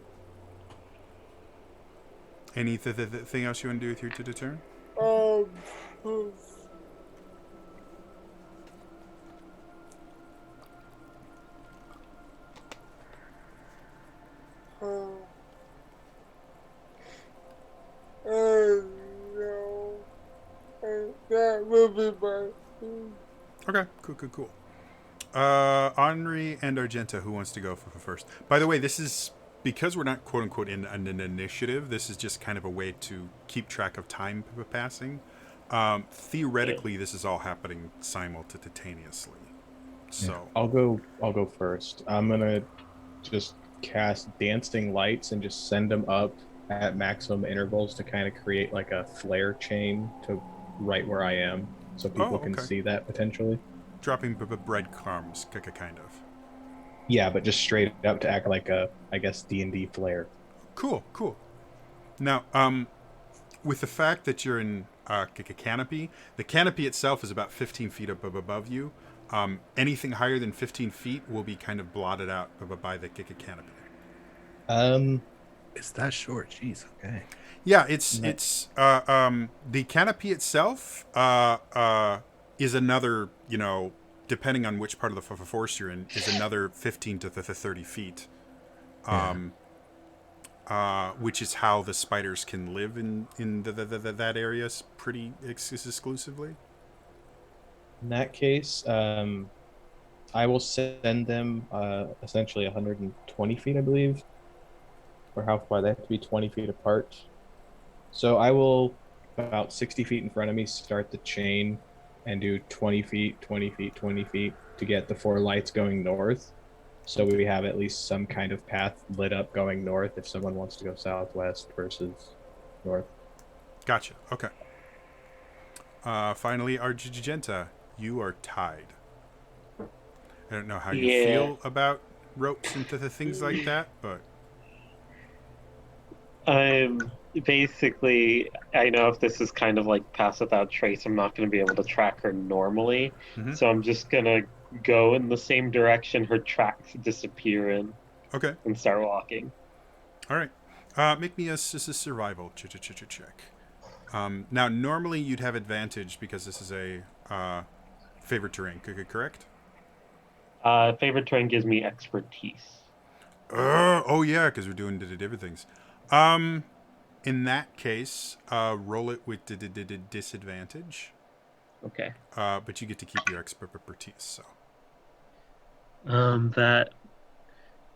Speaker 1: Any thing else you want to do with your turn?
Speaker 4: Um, no. That will be my
Speaker 1: Okay, cool. Henri and Argenta, who wants to go for first? By the way, this is because we're not quote unquote in an initiative. This is just kind of a way to keep track of time passing. Theoretically, this is all happening simultaneously. So
Speaker 2: I'll go first. I'm gonna just cast dancing lights and just send them up at maximum intervals to kind of create like a flare chain to right where I am, so people can
Speaker 1: okay.
Speaker 2: see that potentially.
Speaker 1: Dropping breadcrumbs, kind of.
Speaker 2: Yeah, but just straight up to act like a, I guess, D&D flare.
Speaker 1: Cool. Now, with the fact that you're in a canopy, the canopy itself is about 15 feet above you. Anything higher than 15 feet will be kind of blotted out by the canopy.
Speaker 6: It's that short. Jeez. Okay.
Speaker 1: Yeah, it's
Speaker 2: No.
Speaker 1: it's the canopy itself is another, depending on which part of the forest you're in, is another 15 to 30 feet. Which is how the spiders can live in that area pretty exclusively.
Speaker 2: In that case, I will send them essentially 120 feet, I believe, or how far they have to be 20 feet apart. So I will, about 60 feet in front of me, start the chain and do 20 feet, 20 feet, 20 feet to get the 4 lights going north. So we have at least some kind of path lit up going north if someone wants to go southwest versus north.
Speaker 1: Gotcha. Okay. Finally, Argenta, you are tied. I don't know how you
Speaker 5: Yeah.
Speaker 1: feel about ropes and things like that, but
Speaker 5: I'm basically, I know if this is kind of like Pass Without Trace, I'm not going to be able to track her normally.
Speaker 1: Mhm.
Speaker 5: So I'm just going to go in the same direction her tracks disappear in
Speaker 1: okay.
Speaker 5: and start walking.
Speaker 1: All right. Make me a survival check. Now, normally you'd have advantage because this is a favorite terrain. Correct?
Speaker 5: Favorite terrain gives me expertise.
Speaker 1: Oh yeah, because we're doing different things. In that case, roll it with disadvantage.
Speaker 5: Okay.
Speaker 1: But you get to keep your expertise. So
Speaker 5: That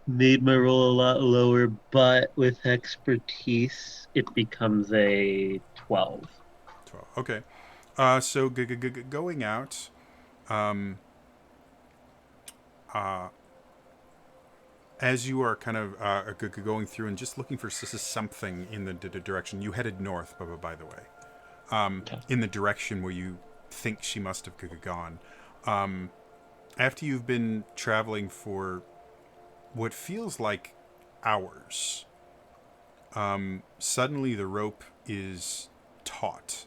Speaker 5: made my roll a lot lower, but with expertise, it becomes a 12.
Speaker 1: 12. Okay. So going out. Um, as you are kind of going through and just looking for something in the direction you headed north, by the way, in the direction where you think she must have gone. After you've been traveling for what feels like hours, suddenly the rope is taut,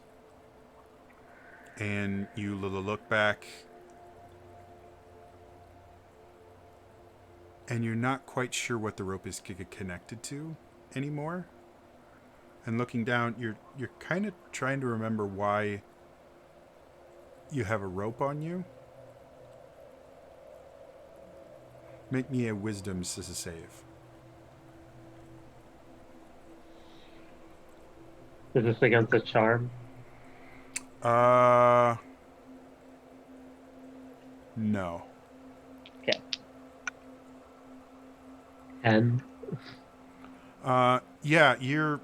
Speaker 1: and you look back. And you're not quite sure what the rope is connected to anymore. And looking down, you're kind of trying to remember why you have a rope on you. Make me a wisdom save.
Speaker 5: Is this against a charm?
Speaker 1: No.
Speaker 5: Okay. 10.
Speaker 1: Yeah, you're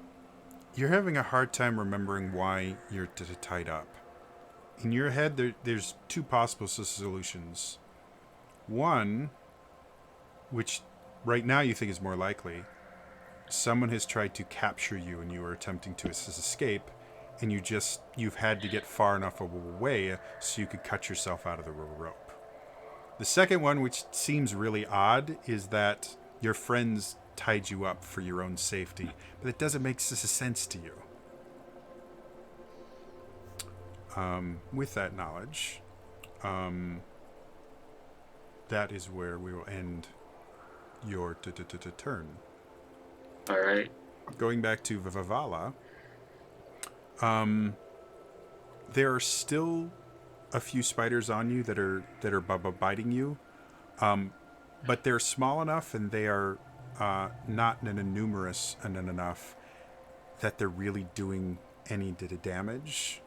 Speaker 1: having a hard time remembering why you're tied up. In your head, there's 2 possible solutions. One, which right now you think is more likely, someone has tried to capture you and you are attempting to escape, and you've had to get far enough away so you could cut yourself out of the rope. The second one, which seems really odd, is that your friends tied you up for your own safety, but it doesn't make sense to you. With that knowledge, that is where we will end your turn.
Speaker 5: All right.
Speaker 1: Going back to Vavala, there are still a few spiders on you that are biting you, but they're small enough and they are not numerous enough that they're really doing any damage.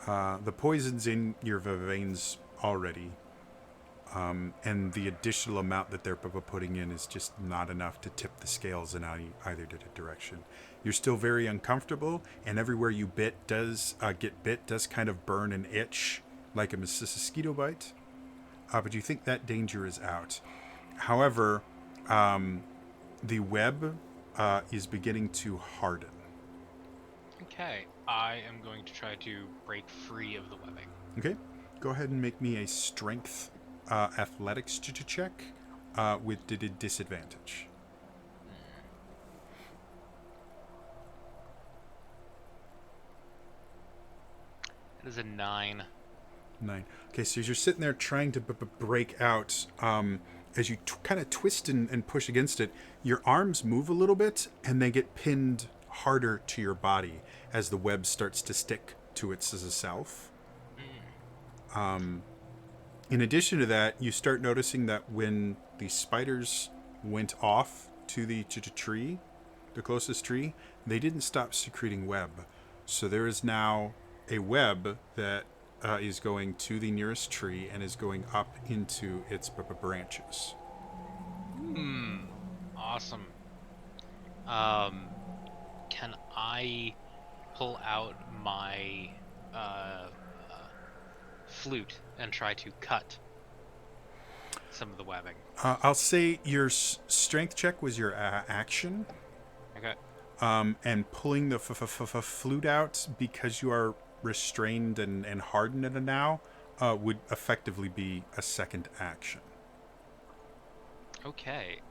Speaker 1: The poison's in your veins already, And the additional amount that they're putting in is just not enough to tip the scales in either direction. You're still very uncomfortable, and everywhere you get bit does kind of burn and itch like a mosquito bite. But you think that danger is out. However, the web is beginning to harden.
Speaker 3: Okay, I am going to try to break free of the webbing.
Speaker 1: Okay, go ahead and make me a strength athletics check with disadvantage.
Speaker 3: It is a 9.
Speaker 1: 9. Okay, so as you're sitting there trying to break out, as you kind of twist and push against it, your arms move a little bit and they get pinned harder to your body as the web starts to stick to itself. In addition to that, you start noticing that when the spiders went off to the tree, the closest tree, they didn't stop secreting web. So there is now a web that is going to the nearest tree and is going up into its branches.
Speaker 3: Awesome. Can I pull out my flute and try to cut some of the webbing?
Speaker 1: I'll say your strength check was your action.
Speaker 3: Okay.
Speaker 1: And pulling the flute out because you are restrained and hardened now would effectively be a second action.
Speaker 3: Okay.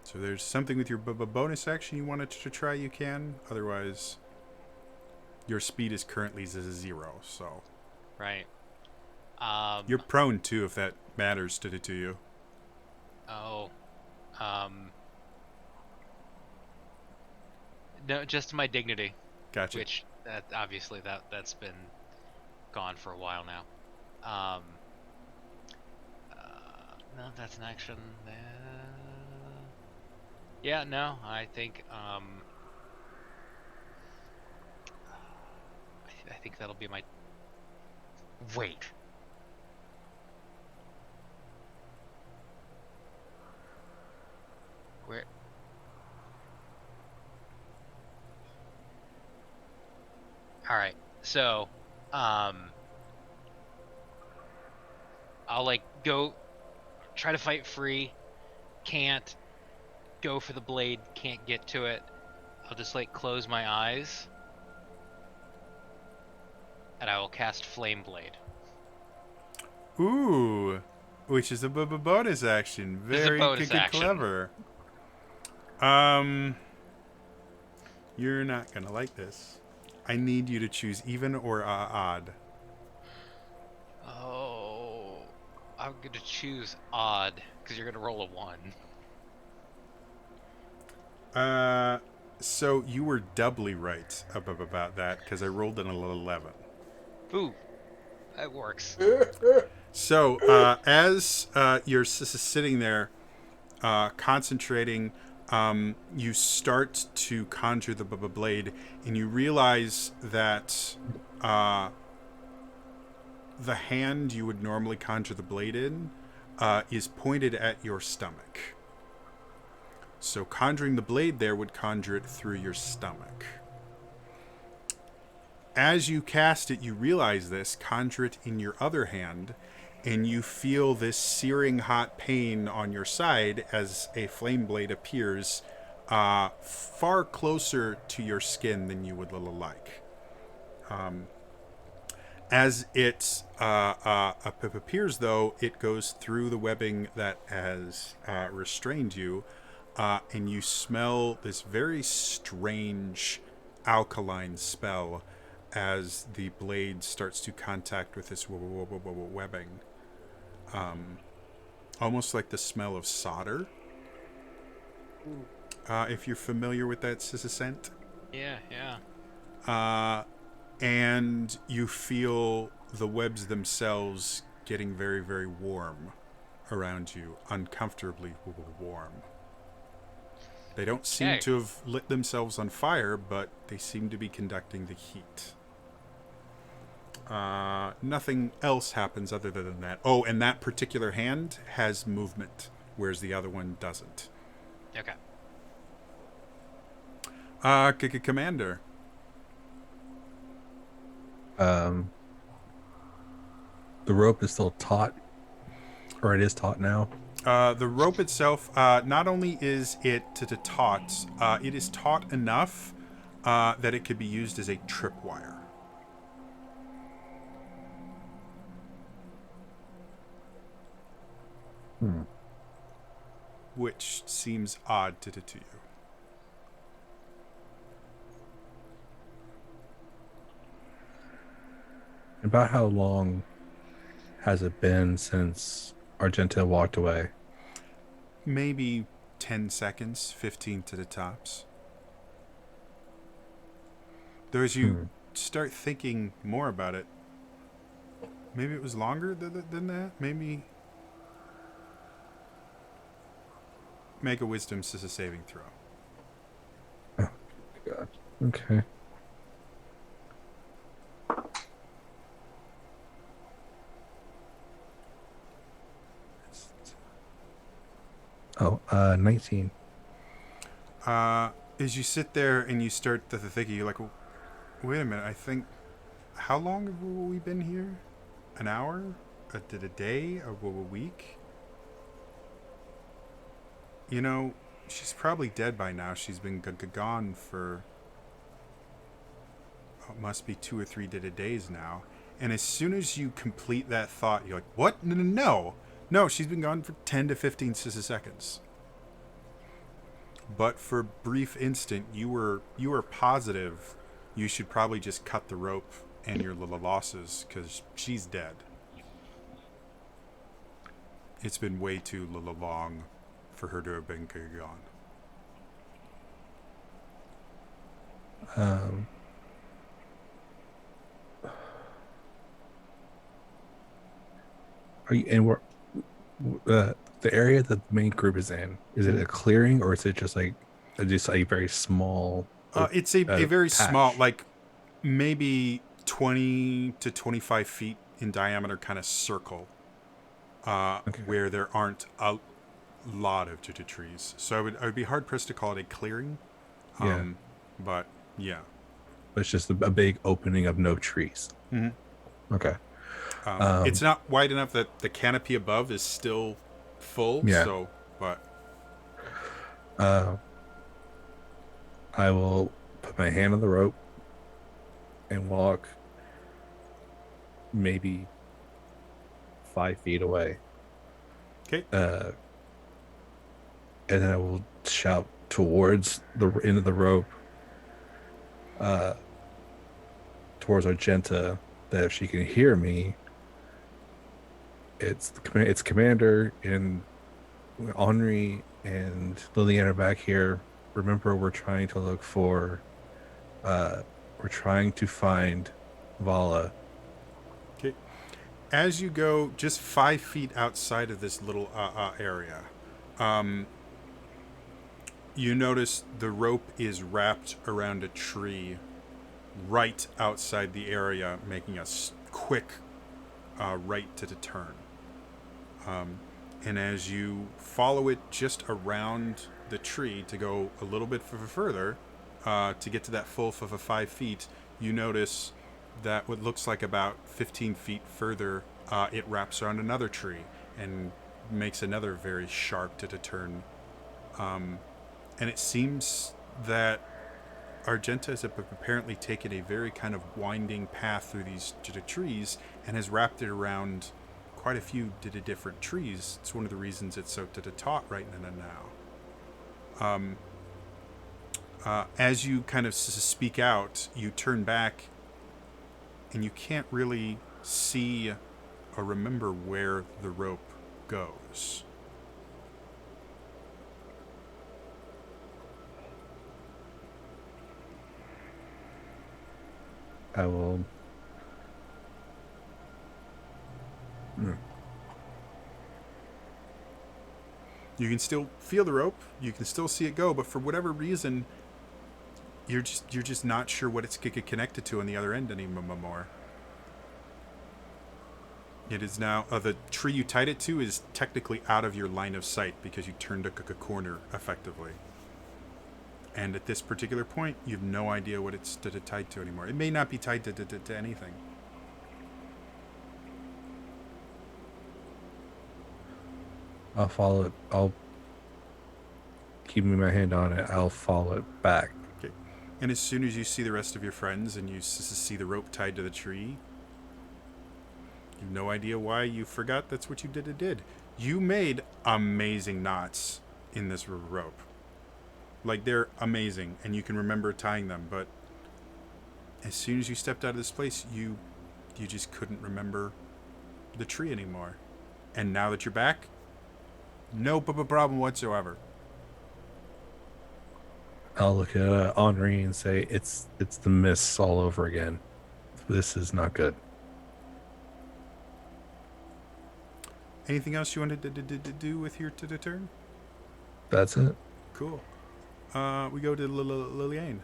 Speaker 1: So there's something with your bonus action you wanted to try, you can. Otherwise, your speed is currently 0, so...
Speaker 3: Right.
Speaker 1: You're prone, too, if that matters to you.
Speaker 3: Oh. No, just my dignity.
Speaker 1: Gotcha.
Speaker 3: Which, obviously, that's been gone for a while now. No, that's an action. Yeah, no, I think, I think that'll be my... Wait. Where... Alright, so, I'll, like, go try to fight free, can't, go for the blade, can't get to it. I'll just, like, close my eyes, and I will cast Flame Blade.
Speaker 1: Ooh, which is a bonus action. Very clever. You're not gonna like this. I need you to choose even or odd.
Speaker 3: Oh, I'm gonna choose odd because you're gonna roll a 1.
Speaker 1: So you were doubly right about that because I rolled an 11.
Speaker 3: Ooh, that works.
Speaker 1: So as you're sitting there concentrating, you start to conjure the blade, and you realize that the hand you would normally conjure the blade in is pointed at your stomach. So conjuring the blade there would conjure it through your stomach. As you cast it, you realize this, conjure it in your other hand, and you feel this searing hot pain on your side as a flame blade appears far closer to your skin than you would like. As it appears, though, it goes through the webbing that has restrained you, and you smell this very strange alkaline spell as the blade starts to contact with this webbing. Almost like the smell of solder. If you're familiar with that scent.
Speaker 3: Yeah.
Speaker 1: And you feel the webs themselves getting very, very warm around you, uncomfortably warm. They don't seem
Speaker 3: Okay.
Speaker 1: to have lit themselves on fire, but they seem to be conducting the heat. Nothing else happens other than that. Oh, and that particular hand has movement, whereas the other one doesn't.
Speaker 3: Okay.
Speaker 1: Commander.
Speaker 6: The rope is still taut, or it is taut now.
Speaker 1: The rope itself, not only is it taut, it is taut enough that it could be used as a tripwire. Which seems odd to you.
Speaker 6: About how long has it been since Argenta walked away?
Speaker 1: Maybe 10 seconds, 15 to the tops. Though as you start thinking more about it, maybe it was longer than that? Maybe make a wisdom saving throw.
Speaker 6: Oh, God. Okay. Oh, 19.
Speaker 1: As you sit there and you start thinking, you're like, well, wait a minute, I think, how long have we been here? An hour? Did a day? A week? You know, she's probably dead by now. She's been gone for, must be 2 or 3 days now. And as soon as you complete that thought, you're like, what? No, she's been gone for 10 to 15 seconds. But for a brief instant, you were positive you should probably just cut the rope and your little losses, because she's dead. It's been way too long for her to have been gone.
Speaker 6: Are you and the area that the main group is in? Is it a clearing, or is it just like a very small?
Speaker 1: It's a very
Speaker 6: patch?
Speaker 1: small, like maybe 20 to 25 feet in diameter kind of circle,
Speaker 6: Okay.
Speaker 1: where there aren't a lot of trees. So I would be hard pressed to call it a clearing.
Speaker 6: Yeah.
Speaker 1: But yeah.
Speaker 6: But it's just a big opening of no trees.
Speaker 1: Mm-hmm.
Speaker 6: Okay.
Speaker 1: It's not wide enough that the canopy above is still full.
Speaker 6: Yeah.
Speaker 1: So, but
Speaker 6: I will put my hand on the rope and walk maybe 5 feet away.
Speaker 1: okay.
Speaker 6: And then I will shout towards the end of the rope, towards Argenta, that if she can hear me, it's Commander and Henri and Lillian are back here. Remember, we're trying to look for, we're trying to find Vala.
Speaker 1: Okay. As you go just 5 feet outside of this little area, you notice the rope is wrapped around a tree right outside the area, making a quick right to the turn. And as you follow it just around the tree to go a little bit further, to get to that full of 5 feet, you notice that what looks like about 15 feet further, it wraps around another tree and makes another very sharp to turn. And it seems that Argenta has apparently taken a very kind of winding path through these trees and has wrapped it around quite a few different trees. It's one of the reasons it's so taut right now. As you kind of speak out, you turn back and you can't really see or remember where the rope goes.
Speaker 6: I will.
Speaker 1: You can still feel the rope. You can still see it go, but for whatever reason, you're just not sure what it's connected to on the other end anymore. It is now the tree you tied it to is technically out of your line of sight because you turned a corner effectively. And at this particular point, you have no idea what it's tied to anymore. It may not be tied to anything.
Speaker 6: I'll follow it. I'll keeping my hand on it. I'll follow it back.
Speaker 1: Okay. And as soon as you see the rest of your friends and you see the rope tied to the tree, you have no idea why you forgot that's what you did. You made amazing knots in this rope. Like, they're amazing, and you can remember tying them, but as soon as you stepped out of this place, you just couldn't remember the tree anymore. And now that you're back, no problem whatsoever.
Speaker 6: I'll look at Henri and say, "It's the mists all over again. This is not good."
Speaker 1: Anything else you wanted to do with your turn?
Speaker 6: That's it.
Speaker 1: Cool. We go to Lillian.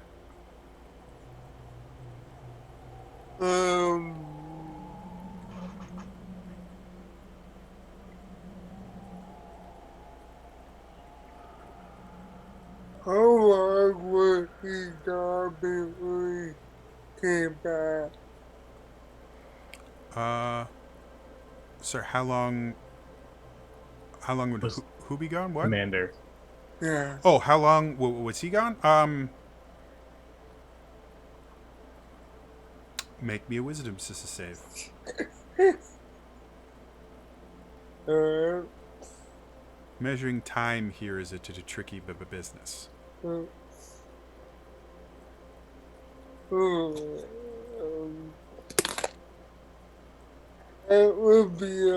Speaker 4: How long was he gone before he came back?
Speaker 1: Sir, how long would
Speaker 2: Was-
Speaker 1: who be gone? What?
Speaker 2: Commander.
Speaker 4: Yeah.
Speaker 1: Oh, how long was he gone? Make me a wisdom save.
Speaker 4: Uh,
Speaker 1: Measuring time here is a tricky business.
Speaker 4: um, it would be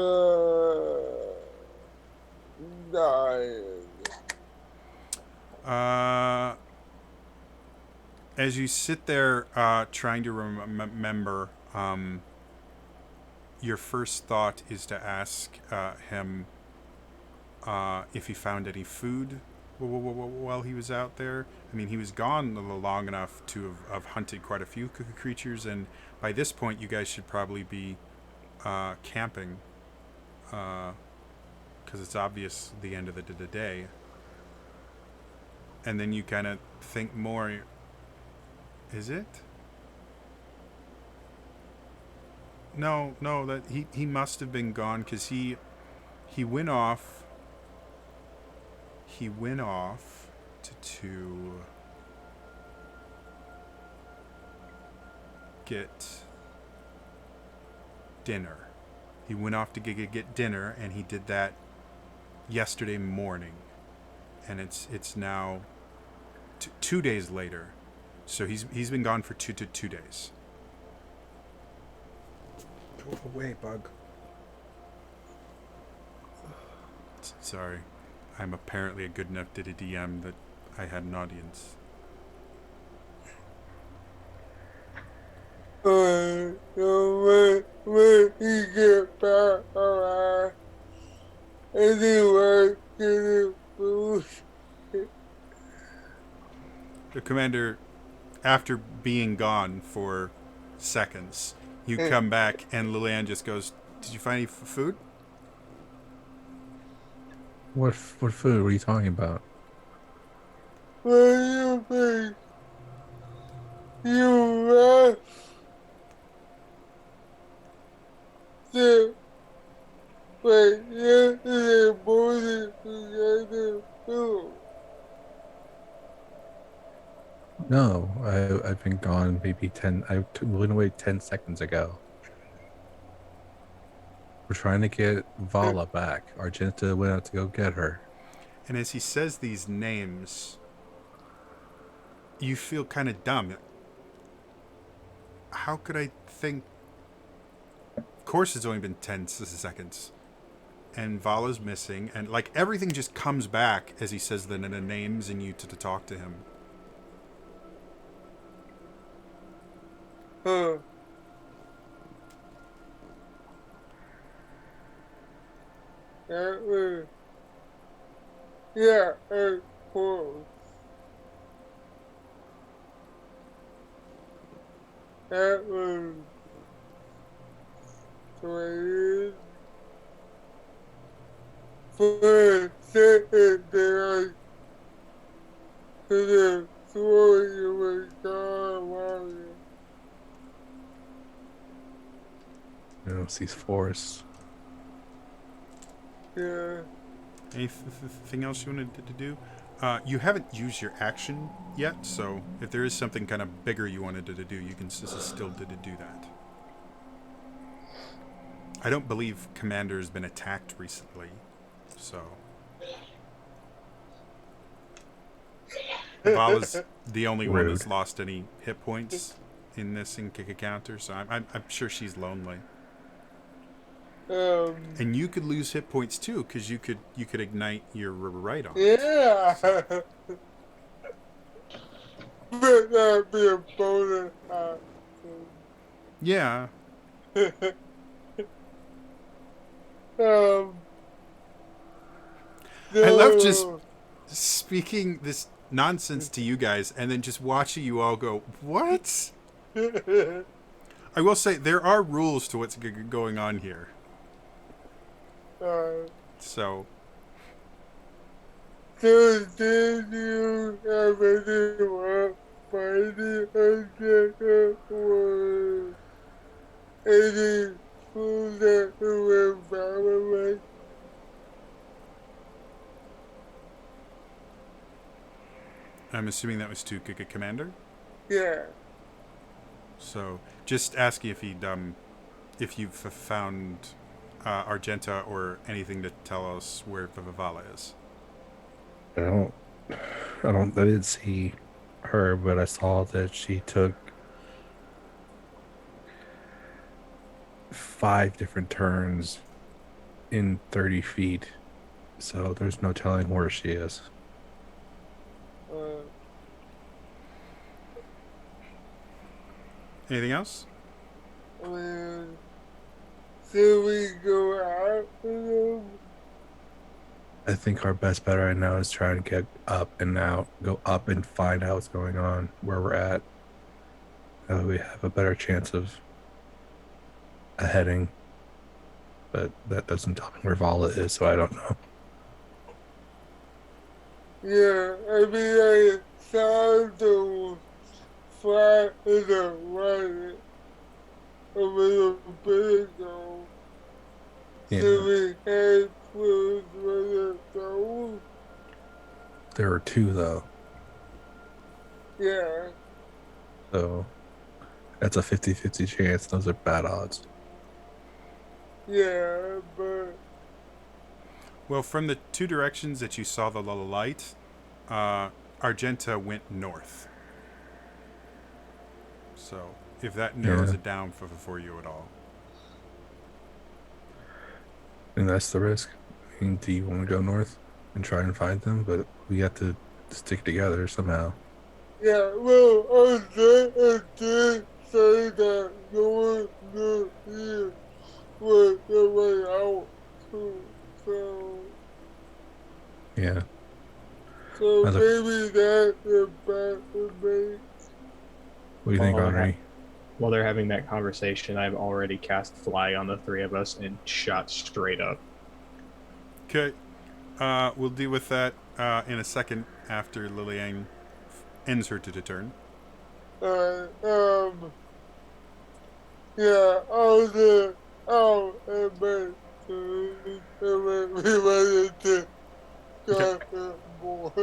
Speaker 4: 9.
Speaker 1: As you sit there trying to remember, your first thought is to ask him if he found any food while he was out there. I mean, he was gone long enough to have hunted quite a few creatures, and by this point, you guys should probably be camping, because it's obvious the end of the day. And then you kind of think more. Is it? No, that he must have been gone because he went off. He went off to get dinner. He went off to get dinner, and he did that yesterday morning, and it's now 2 days later. So he's been gone for two days. Go away, bug. Sorry. I'm apparently a good enough DM that I had an audience.
Speaker 4: So when he get back around, anyway, getting food.
Speaker 1: The commander, after being gone for seconds, you come back and Lillian just goes, "Did you find any food?"
Speaker 6: What food? What are you talking about?
Speaker 4: What do you think? You left the wait yesterday morning to get the food.
Speaker 6: No, I've been gone maybe 10. Went away 10 seconds ago. We're trying to get Vala back. Argenta went out to go get her.
Speaker 1: And as he says these names, you feel kind of dumb. How could I think? Of course, it's only been 10 seconds. And Vala's missing. And, like, everything just comes back as he says the names and you to talk to him.
Speaker 4: Huh. That was Yeah, of course. That was great. For sitting there to the floor you were gone.
Speaker 6: You know, see forests.
Speaker 4: Yeah.
Speaker 1: Anything else you wanted to do? You haven't used your action yet, so if there is something kind of bigger you wanted to do, you can still do that. I don't believe Commander has been attacked recently, so Vala's the only one
Speaker 6: Rude.
Speaker 1: that's lost any hit points in this encounter, so I'm sure she's lonely. And you could lose hit points too, because you could ignite your right on it.
Speaker 4: Yeah. But that'd be a bonus action.
Speaker 1: Yeah.
Speaker 4: Um,
Speaker 1: I love just
Speaker 4: so,
Speaker 1: speaking this nonsense to you guys and then just watching you all go, what? I will say there are rules to what's going on here. So
Speaker 4: did you have anyone fighting object or any food that you were following?
Speaker 1: I'm assuming that was to Commander.
Speaker 4: Yeah.
Speaker 1: So just asking if you've found Argenta or anything to tell us where Vala is.
Speaker 6: I didn't see her, but I saw that she took 5 different turns in 30 feet. So there's no telling where she is.
Speaker 1: Anything else?
Speaker 4: I mean, should we go out with them?
Speaker 6: I think our best bet right now is try and get up and out, go up and find out what's going on, where we're at. We have a better chance of a heading, but that doesn't tell me where Vala is, so I don't know.
Speaker 4: Yeah, I mean, I saw those fly in the water a little bit ago.
Speaker 6: Yeah.
Speaker 4: Should we head towards where it goes?
Speaker 6: There are 2 though,
Speaker 4: Yeah,
Speaker 6: so that's a 50-50 chance. Those are bad odds.
Speaker 4: yeah, but
Speaker 1: Well, from the 2 directions that you saw the light, Argenta went north. So if that narrows it down for you at all.
Speaker 6: And that's the risk. I mean, do you want to go north and try and find them? But we have to stick together somehow.
Speaker 4: yeah, well, I did say that going to here was the way out too.
Speaker 6: Yeah.
Speaker 4: So
Speaker 6: Other-
Speaker 4: maybe that's the best for me.
Speaker 6: What do you think,
Speaker 2: Well,
Speaker 6: Henry?
Speaker 2: While they're having that conversation, I've already cast Fly on the 3 of us and shot straight up.
Speaker 1: Okay. We'll deal with that in a second after Liliane ends her turn.
Speaker 4: Yeah, I'll just out and make we wanted to talk more.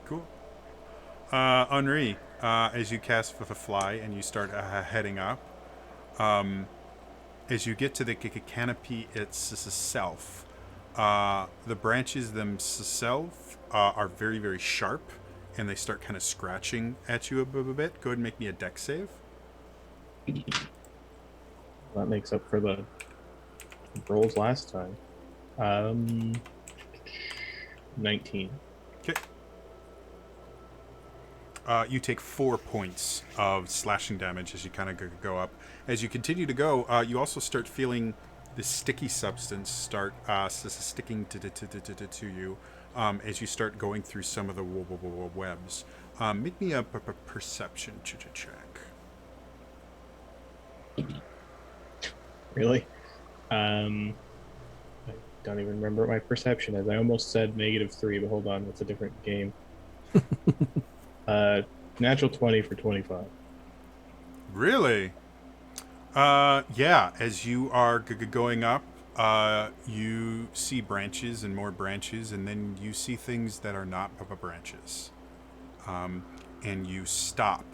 Speaker 1: Cool. Henri, as you cast Fly and you start heading up, as you get to the canopy itself, the branches themselves are very, very sharp, and they start kind of scratching at you a bit. Go ahead and make me a dex save.
Speaker 2: That makes up for the rolls last time. 19.
Speaker 1: Okay. You take 4 points of slashing damage as you kind of go up. As you continue to go, you also start feeling this sticky substance start sticking to you as you start going through some of the webs. Make me a perception check.
Speaker 2: Really? I don't even remember what my perception is. I almost said -3, but hold on, that's a different game. Natural 20 for 25.
Speaker 1: Really? Yeah. As you are going up, you see branches and more branches, and then you see things that are not branches. And you stop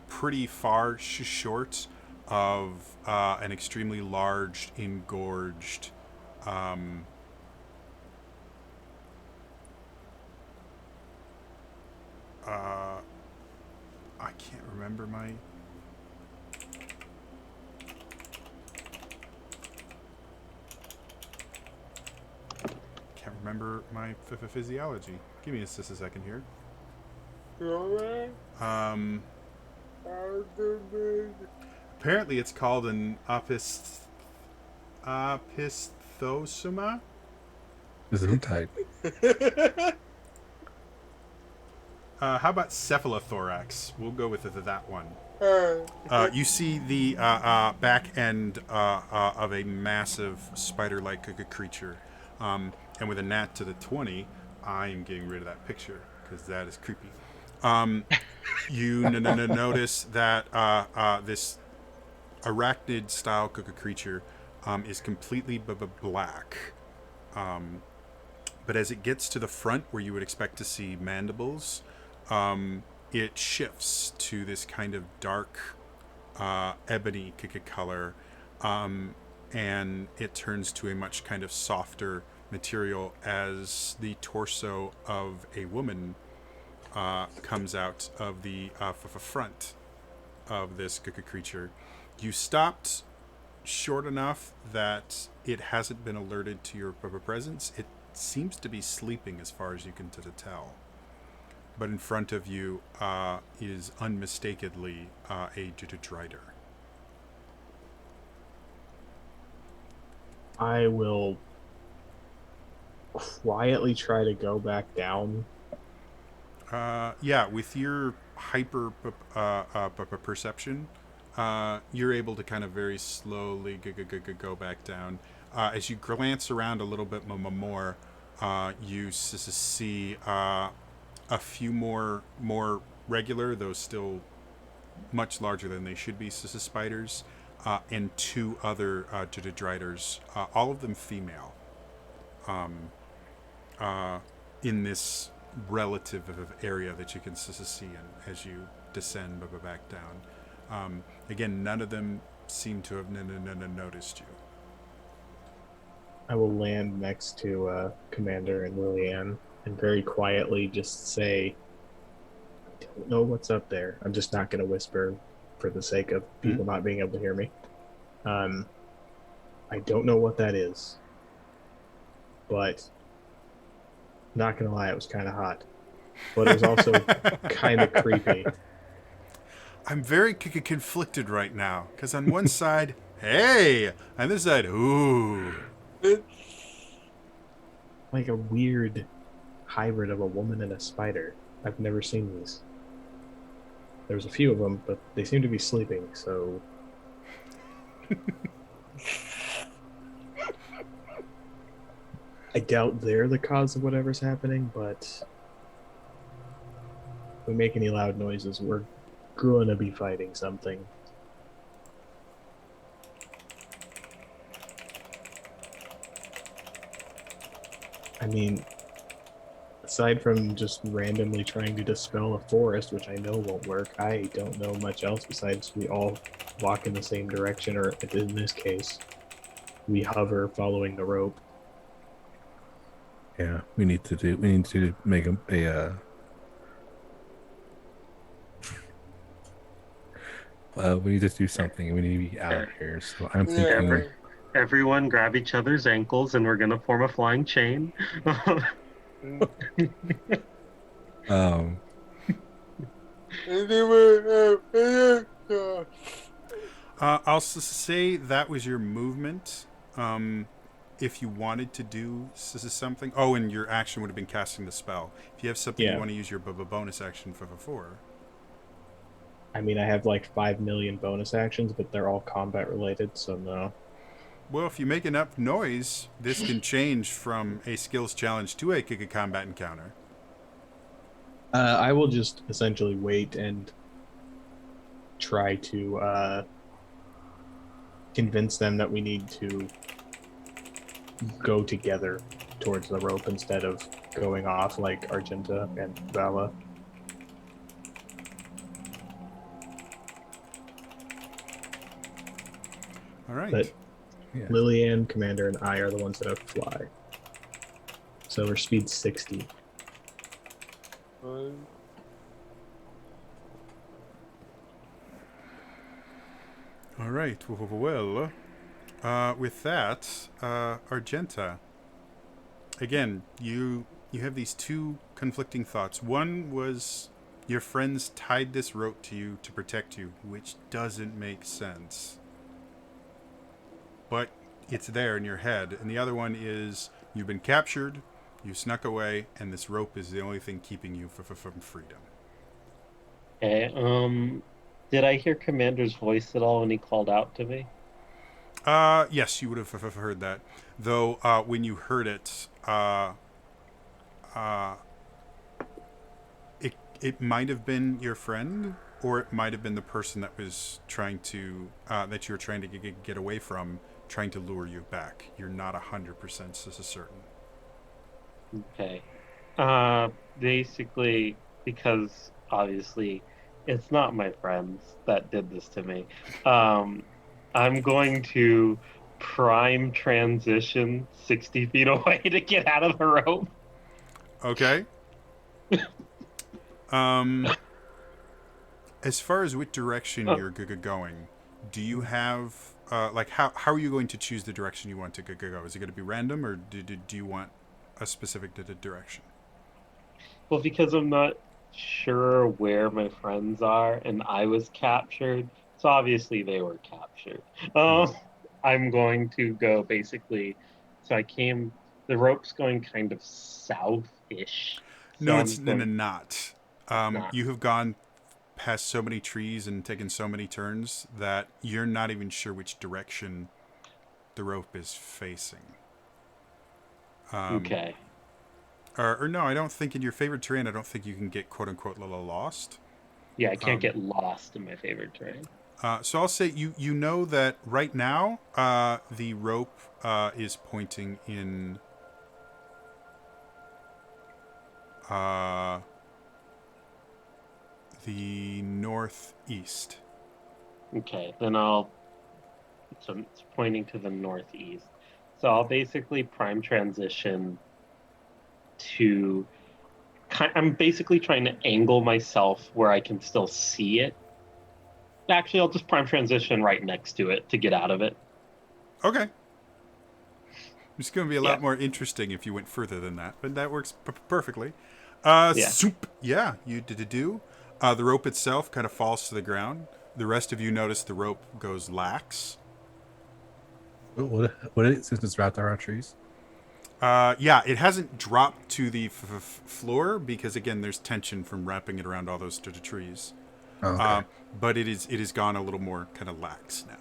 Speaker 1: pretty far short of an extremely large, engorged I can't remember my... Can't remember my physiology. Give me just a second here. Apparently it's called an opisthosoma.
Speaker 6: Gesundheit.
Speaker 1: How about cephalothorax? We'll go with that one. You see the back end of a massive spider-like creature. And with a nat to the 20, I'm getting rid of that picture because that is creepy. You notice that this arachnid-style creature is completely black. But as it gets to the front where you would expect to see mandibles, it shifts to this kind of dark ebony color, and it turns to a much kind of softer material as the torso of a woman comes out of the front of this creature. You stopped short enough that it hasn't been alerted to your presence. It seems to be sleeping as far as you can tell. But in front of you is unmistakably a drider.
Speaker 2: I will quietly try to go back down.
Speaker 1: Yeah, with your hyper perception, you're able to kind of very slowly go back down. As you glance around a little bit more, you see a few more regular, though still much larger than they should be, spiders, and 2 other driders, all of them female, in this relative area that you can see in as you descend back down. Again, none of them seem to have noticed you.
Speaker 2: I will land next to Commander and Lillian and very quietly just say, I don't know what's up there. I'm just not going to whisper for the sake of people not being able to hear me. I don't know what that is, but not going to lie, it was kind of hot. But it was also kind of creepy.
Speaker 1: I'm very conflicted right now, because on one side, hey, on this side, ooh.
Speaker 2: Like a weird hybrid of a woman and a spider. I've never seen these. There's a few of them, but they seem to be sleeping, so... I doubt they're the cause of whatever's happening, but if we make any loud noises, we're going to be fighting something. I mean, aside from just randomly trying to dispel a forest, which I know won't work, I don't know much else besides we all walk in the same direction, or in this case, we hover following the rope.
Speaker 6: Yeah, we need to make a we need to do something. We need to be out of here. So I'm thinking
Speaker 5: Everyone grab each other's ankles and we're gonna form a flying chain.
Speaker 1: I'll say that was your movement. If you wanted to do something, and your action would have been casting the spell. If you have something you
Speaker 2: Yeah.
Speaker 1: want to use your bonus action for.
Speaker 2: I mean, I have like 5 million bonus actions, but they're all combat related, so no.
Speaker 1: Well, if you make enough noise, this can change from a skills challenge to a combat encounter.
Speaker 2: I will just essentially wait and try to convince them that we need to go together towards the rope instead of going off like Argenta and Vala.
Speaker 1: All right.
Speaker 2: But
Speaker 6: Yeah.
Speaker 2: Lillian, Commander, and I are the ones that have fly. So we're speed 60.
Speaker 1: All right. Well, with that, Argenta. Again, you have these two conflicting thoughts. One was your friends tied this rope to you to protect you, which doesn't make sense. But it's there in your head. And the other one is you've been captured, you snuck away, and this rope is the only thing keeping you from freedom.
Speaker 5: Okay. Did I hear Commander's voice at all when he called out to me?
Speaker 1: Yes, you would have heard that. Though, when you heard it, it might have been your friend, or it might have been the person that was trying to that you were trying to get away from, trying to lure you back. You're not 100% certain.
Speaker 5: Okay. Basically, because obviously it's not my friends that did this to me. I'm going to prime transition 60 feet away to get out of the rope.
Speaker 1: Okay. As far as which direction you're going, do you have like how are you going to choose the direction you want to go? Is it going to be random, or do you want a specific direction?
Speaker 5: Well, because I'm not sure where my friends are and I was captured, so obviously they were captured. I'm going to go basically, so I came, the rope's going kind of south-ish. So
Speaker 1: No,
Speaker 5: I'm
Speaker 1: it's
Speaker 5: going
Speaker 1: not.
Speaker 5: not.
Speaker 1: You have gone past so many trees and taken so many turns that you're not even sure which direction the rope is facing.
Speaker 5: Okay.
Speaker 1: Or no, I don't think in your favorite terrain, I don't think you can get quote unquote lost.
Speaker 5: Yeah, I can't get lost in my favorite terrain.
Speaker 1: So I'll say you know that right now the rope is pointing in the northeast.
Speaker 5: Okay, then so it's pointing to the northeast. So I'll basically prime transition to I'm basically trying to angle myself where I can still see it. Actually, I'll just prime transition right next to it to get out of it.
Speaker 1: Okay. It's going to be a
Speaker 5: Yeah.
Speaker 1: lot more interesting if you went further than that, but that works perfectly.
Speaker 5: Yeah.
Speaker 1: Soup. Yeah, you do. The rope itself kind of falls to the ground. The rest of you notice the rope goes lax.
Speaker 6: What is it since it's wrapped around trees?
Speaker 1: Yeah, it hasn't dropped to the floor because again, there's tension from wrapping it around all those trees.
Speaker 6: Oh, okay.
Speaker 1: But it is gone a little more kind of lax now.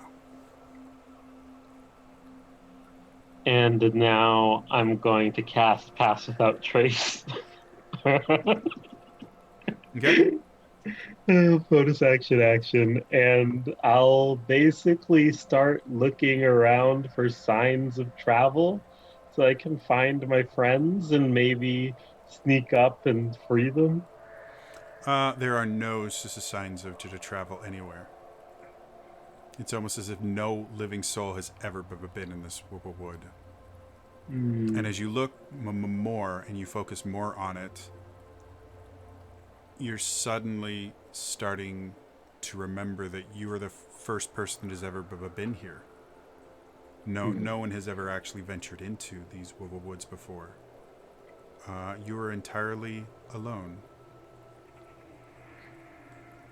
Speaker 5: And now I'm going to cast Pass Without Trace.
Speaker 1: Okay.
Speaker 5: Bonus action. And I'll basically start looking around for signs of travel so I can find my friends and maybe sneak up and free them.
Speaker 1: There are no signs of travel anywhere. It's almost as if no living soul has ever been in this wood. And as you look more and you focus more on it, you're suddenly starting to remember that you are the first person that has ever been here. No one has ever actually ventured into these woods before. You are entirely alone.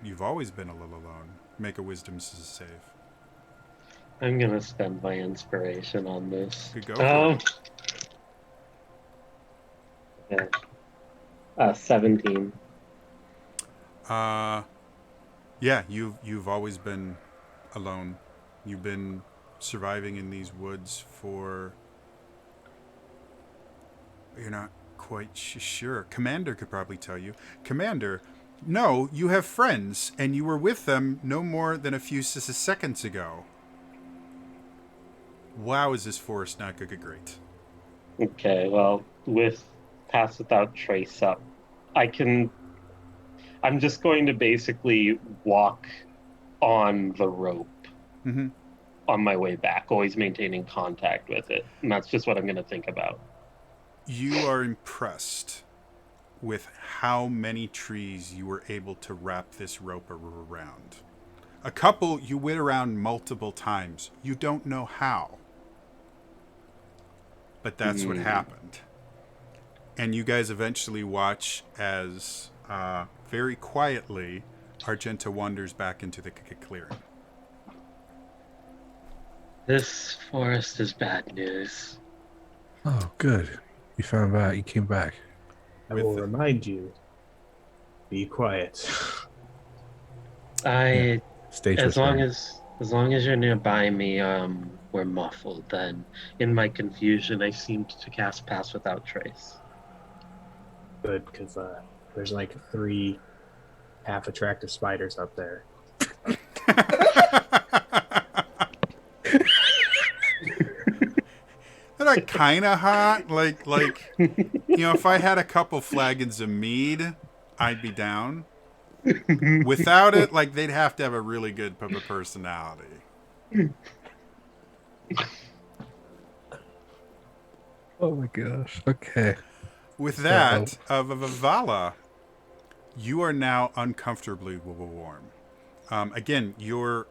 Speaker 1: You've always been a little alone. Make a wisdom save.
Speaker 5: I'm gonna spend my inspiration on this.
Speaker 1: Good, go for it.
Speaker 5: Okay. 17.
Speaker 1: Yeah, you've always been alone. You've been surviving in these woods for. You're not quite sure. Commander could probably tell you. Commander, no, you have friends, and you were with them no more than a few seconds ago. Wow, is this forest not great?
Speaker 5: Okay, well, with Pass Without Trace up, I'm just going to basically walk on the rope
Speaker 1: Mm-hmm.
Speaker 5: on my way back, always maintaining contact with it. And that's just what I'm going to think about.
Speaker 1: You are impressed with how many trees you were able to wrap this rope around. A couple you went around multiple times. You don't know how. But that's what happened. And you guys eventually watch as, very quietly, Argenta wanders back into the clearing.
Speaker 5: This forest is bad news.
Speaker 6: Oh, good. You found out. You came back.
Speaker 2: I will remind you. Be quiet.
Speaker 6: Stage
Speaker 5: As long
Speaker 6: whispering.
Speaker 5: as you're nearby me, we're muffled. Then, in my confusion, I seemed to cast Pass Without Trace.
Speaker 2: Good, because there's like 3 half attractive spiders up there.
Speaker 1: They're not kind of hot. Like, if I had a couple flagons of mead, I'd be down. Without it, like, they'd have to have a really good personality.
Speaker 6: Oh my gosh. Okay.
Speaker 1: With that, Vala, you are now uncomfortably warm. Again, your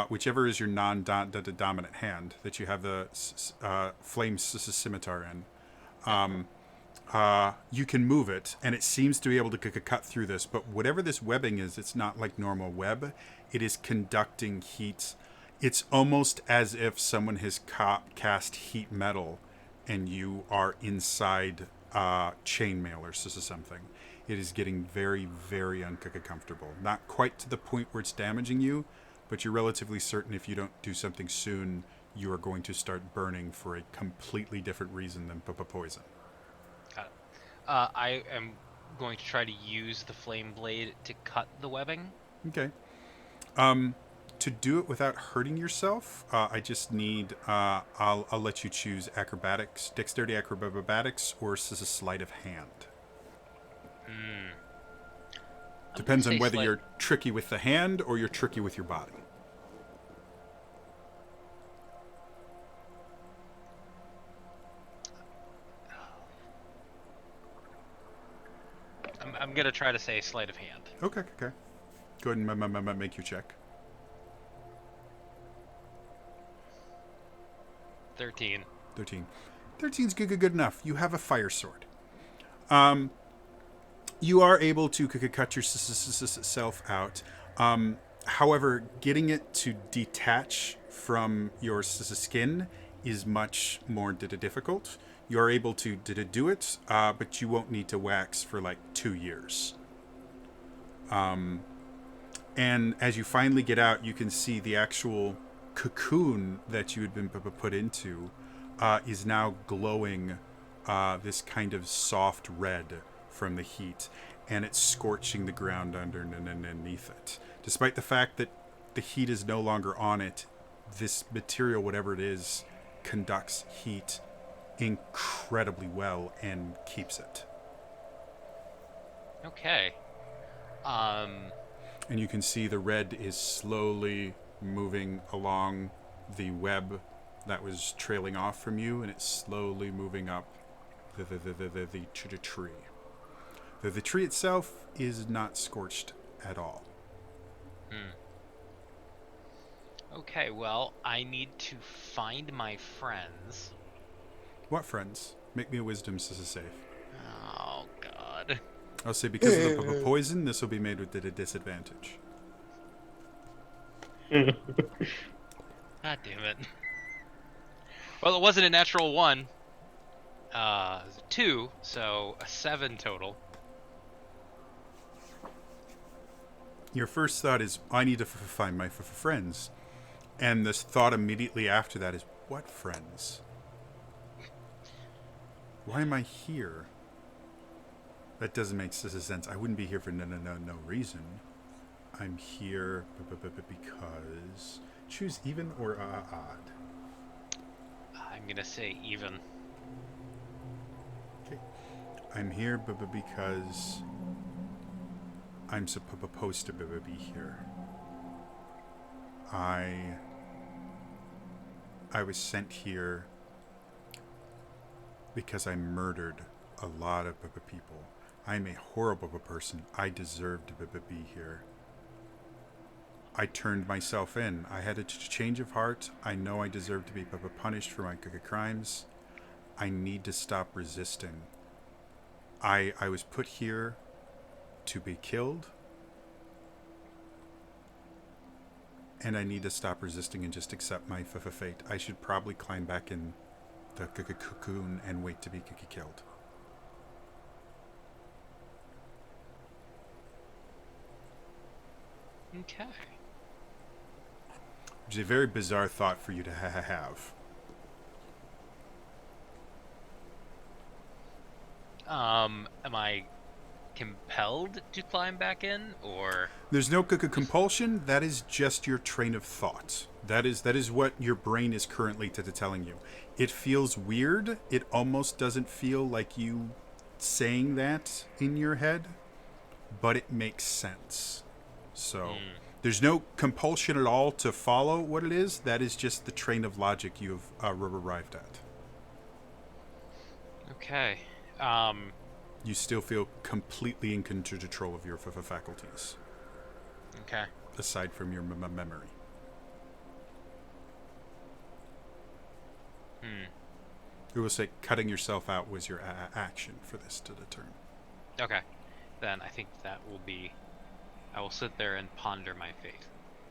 Speaker 1: whichever is your non-dominant hand that you have the flame scimitar in, you can move it, and it seems to be able to cut through this. But whatever this webbing is, it's not like normal web. It is conducting heat. It's almost as if someone has cast heat metal, and you are inside chainmail or something. It is getting very, very uncomfortable. Not quite to the point where it's damaging you, but you're relatively certain if you don't do something soon, you are going to start burning for a completely different reason than poison.
Speaker 3: Got it. I am going to try to use the flame blade to cut the webbing.
Speaker 1: Okay. To do it without hurting yourself, I just need. I'll let you choose acrobatics, dexterity acrobatics, or sleight of hand. Depends on whether you're tricky with the hand or you're tricky with your body.
Speaker 3: I'm gonna try to say sleight of hand.
Speaker 1: Okay. Go ahead and make your check.
Speaker 3: 13.
Speaker 1: 13's good enough. You have a fire sword. You are able to cut yourself out. However, getting it to detach from your skin is much more difficult. You're able to do it, but you won't need to wax for like 2 years. And as you finally get out, you can see the actual cocoon that you had been put into is now glowing this kind of soft red from the heat, and it's scorching the ground underneath it. Despite the fact that the heat is no longer on it, this material, whatever it is, conducts heat incredibly well and keeps it.
Speaker 3: Okay.
Speaker 1: And you can see the red is slowly moving along the web that was trailing off from you, and it's slowly moving up the tree. The tree itself is not scorched at all.
Speaker 3: Okay, well, I need to find my friends.
Speaker 1: What friends? Make me a wisdom save.
Speaker 3: Oh, God.
Speaker 1: I'll say because of the poison, this will be made with a disadvantage.
Speaker 3: God damn it. Well, it wasn't a natural 1. It was a 2, so a 7 total.
Speaker 1: Your first thought is, I need to find my friends. And this thought immediately after that is, what friends? Why am I here? That doesn't make sense. I wouldn't be here for no reason. I'm here because... Choose even or odd.
Speaker 3: I'm gonna say even.
Speaker 1: Okay. I'm here because I'm supposed to be here. I was sent here because I murdered a lot of people. I'm a horrible person. I deserve to be here. I turned myself in. I had a change of heart. I know I deserve to be punished for my crimes. I need to stop resisting. I was put here to be killed. And I need to stop resisting and just accept my fate. I should probably climb back in the cocoon and wait to be killed.
Speaker 3: Okay.
Speaker 1: Which is a very bizarre thought for you to have.
Speaker 3: Am I compelled to climb back in, or...
Speaker 1: There's no compulsion. That is just your train of thought. That is what your brain is currently telling you. It feels weird. It almost doesn't feel like you saying that in your head, but it makes sense. So there's no compulsion at all to follow what it is. That is just the train of logic you've arrived at.
Speaker 3: Okay.
Speaker 1: You still feel completely in control of your faculties.
Speaker 3: Okay.
Speaker 1: Aside from your memory. It will say cutting yourself out was your action for this to the turn.
Speaker 3: Okay. Then I think that will be... I will sit there and ponder my fate.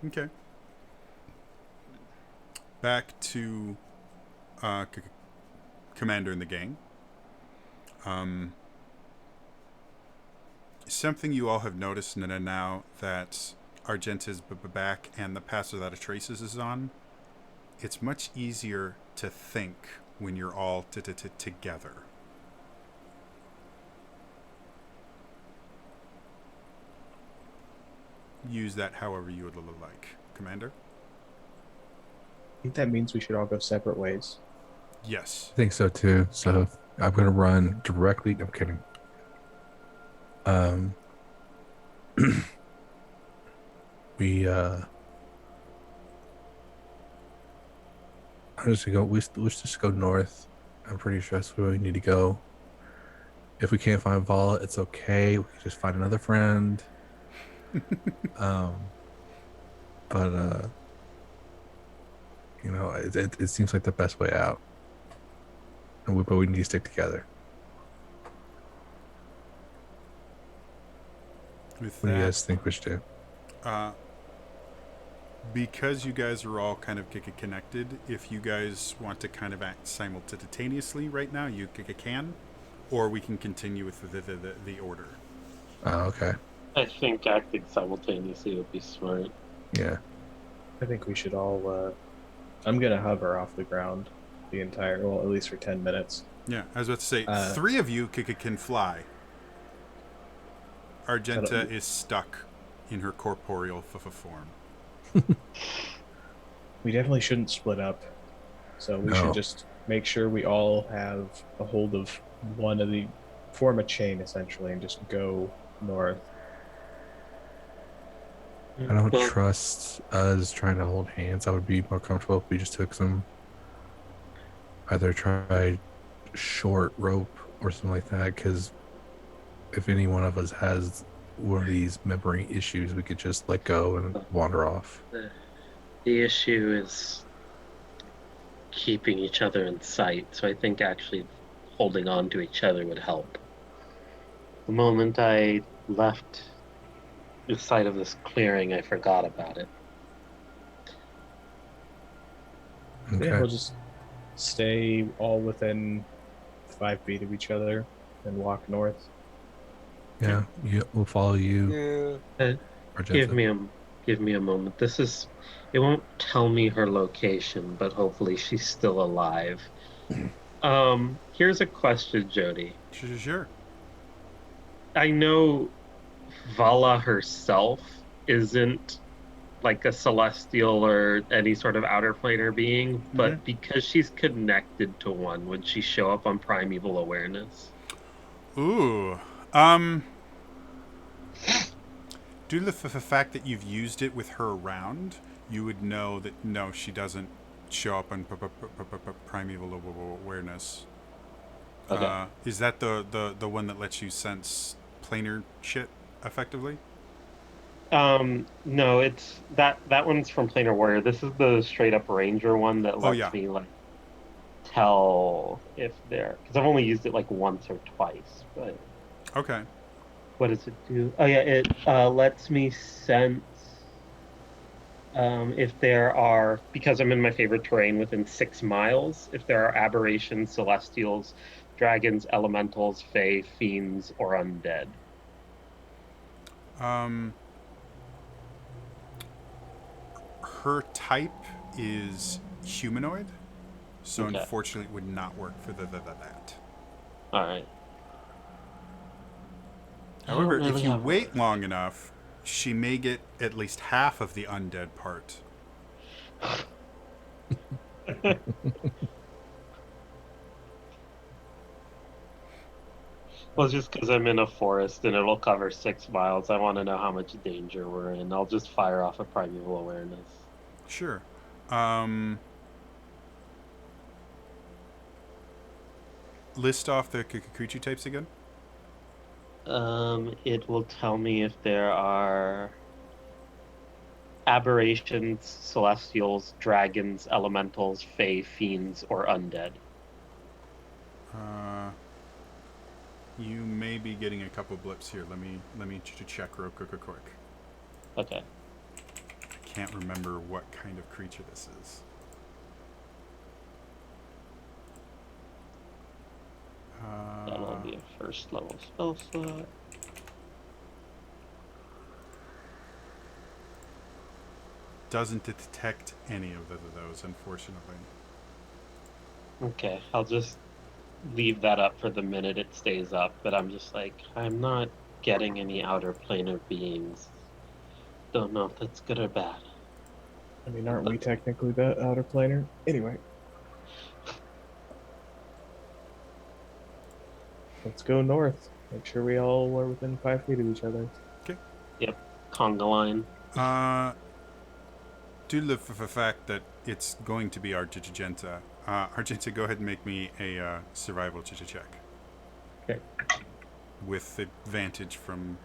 Speaker 1: Okay. Back to Commander in the gang. Something you all have noticed now that Argent is back and the Pass Without a Traces is on, it's much easier to think when you're all together. Use that however you would like. Commander?
Speaker 2: I think that means we should all go separate ways.
Speaker 1: Yes.
Speaker 6: I think so too. So I'm gonna run directly. I'm kidding. I'm just gonna go. Let's just go north. I'm pretty sure that's where we need to go. If we can't find Vala, it's okay. We can just find another friend. But it seems like the best way out. But we need to stick together.
Speaker 1: With
Speaker 6: What do you
Speaker 1: that,
Speaker 6: guys think we should do?
Speaker 1: because you guys are all kind of connected, if you guys want to kind of act simultaneously right now, you can, or we can continue with the order.
Speaker 6: Oh, okay.
Speaker 5: I think acting simultaneously would be smart.
Speaker 6: Yeah.
Speaker 2: I think we should all. I'm gonna hover off the ground the entire, well, at least for 10 minutes.
Speaker 1: Yeah, I was about to say, 3 of you can fly. Argenta is stuck in her corporeal form.
Speaker 2: We definitely shouldn't split up. So we should just make sure we all have a hold of one of the, form a chain essentially, and just go north.
Speaker 6: I don't trust us trying to hold hands. I would be more comfortable if we just took some, either try short rope or something like that, because if any one of us has one of these memory issues, we could just let go and wander off.
Speaker 5: The issue is keeping each other in sight, so I think actually holding on to each other would help. The moment I left the sight of this clearing, I forgot about it.
Speaker 2: Yeah,
Speaker 6: Okay.
Speaker 2: we'll just stay all within 5 feet of each other and walk north.
Speaker 6: Yeah. We'll follow you,
Speaker 4: Yeah.
Speaker 5: Give
Speaker 6: Argenta.
Speaker 5: me a moment. It won't tell me her location, but hopefully she's still alive. Here's a question, Jody.
Speaker 1: Sure.
Speaker 5: I know Vala herself isn't like a celestial or any sort of outer planar being,
Speaker 1: Mm-hmm.
Speaker 5: but because she's connected to one, would she show up on primeval awareness?
Speaker 1: Ooh. Due to the fact that you've used it with her around, you would know that no, she doesn't show up on primeval awareness.
Speaker 5: Okay.
Speaker 1: Is that the one that lets you sense planar shit effectively?
Speaker 5: No, it's that one's from Planar Warrior. This is the straight up Ranger one that
Speaker 1: Oh
Speaker 5: lets
Speaker 1: yeah.
Speaker 5: me like tell if they're because I've only used it like once or twice, but
Speaker 1: Okay.
Speaker 5: what does it do? Oh yeah, it lets me sense if there are because I'm in my favorite terrain within 6 miles, if there are aberrations, celestials, dragons, elementals, fae, fiends, or undead.
Speaker 1: Um, her type is humanoid, so
Speaker 5: Okay.
Speaker 1: unfortunately it would not work for that.
Speaker 5: All right. I don't
Speaker 1: However,
Speaker 5: really
Speaker 1: if you
Speaker 5: have
Speaker 1: wait long enough, she may get at least half of the undead part.
Speaker 5: Well, just because I'm in a forest and it'll cover 6 miles, I want to know how much danger we're in. I'll just fire off a primeval awareness.
Speaker 1: Sure. Um, list off the creature types again.
Speaker 5: It will tell me if there are aberrations, celestials, dragons, elementals, fae, fiends, or undead.
Speaker 1: Uh, you may be getting a couple blips here. Let me check real quick.
Speaker 5: Okay,
Speaker 1: I can't remember what kind of creature this is.
Speaker 5: that'll be a first level spell slot.
Speaker 1: Doesn't detect any of those, unfortunately.
Speaker 5: Okay, I'll just leave that up for the minute it stays up, but I'm just like, I'm not getting any outer planar beings. Don't know if that's good or bad.
Speaker 2: I mean, aren't we technically the outer planar? Anyway, let's go north. Make sure we all are within 5 feet of each other.
Speaker 1: Okay.
Speaker 5: Yep, conga line.
Speaker 1: Due to the fact that it's going to be Argenta, Argenta, go ahead and make me a survival check.
Speaker 5: Okay.
Speaker 1: With advantage from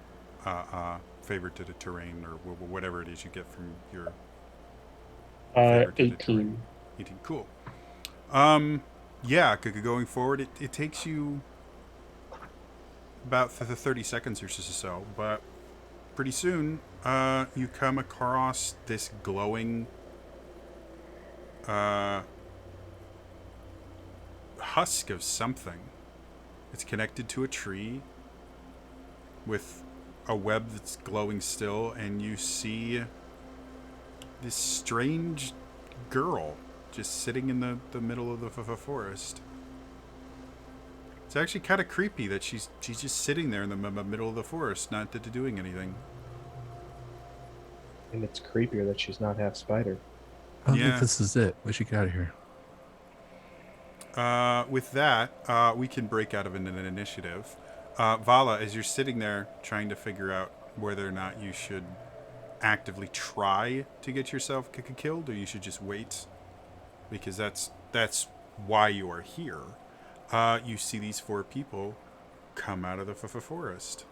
Speaker 1: favor to the terrain or whatever it is you get from your favor to the terrain.
Speaker 5: 18.
Speaker 1: 18. Cool. Yeah, going forward, it takes you about 30 seconds or so, but pretty soon, you come across this glowing husk of something. It's connected to a tree with a web that's glowing still, and you see this strange girl just sitting in the middle of the forest. It's actually kind of creepy that she's just sitting there in the middle of the forest, not doing anything.
Speaker 2: And it's creepier that she's not half spider.
Speaker 6: I don't think
Speaker 1: Yeah.
Speaker 6: this is it. We should get out of here.
Speaker 1: With that, we can break out of an initiative. Vala, as you're sitting there trying to figure out whether or not you should actively try to get yourself killed, or you should just wait, because that's why you are here. You see these 4 people come out of the forest.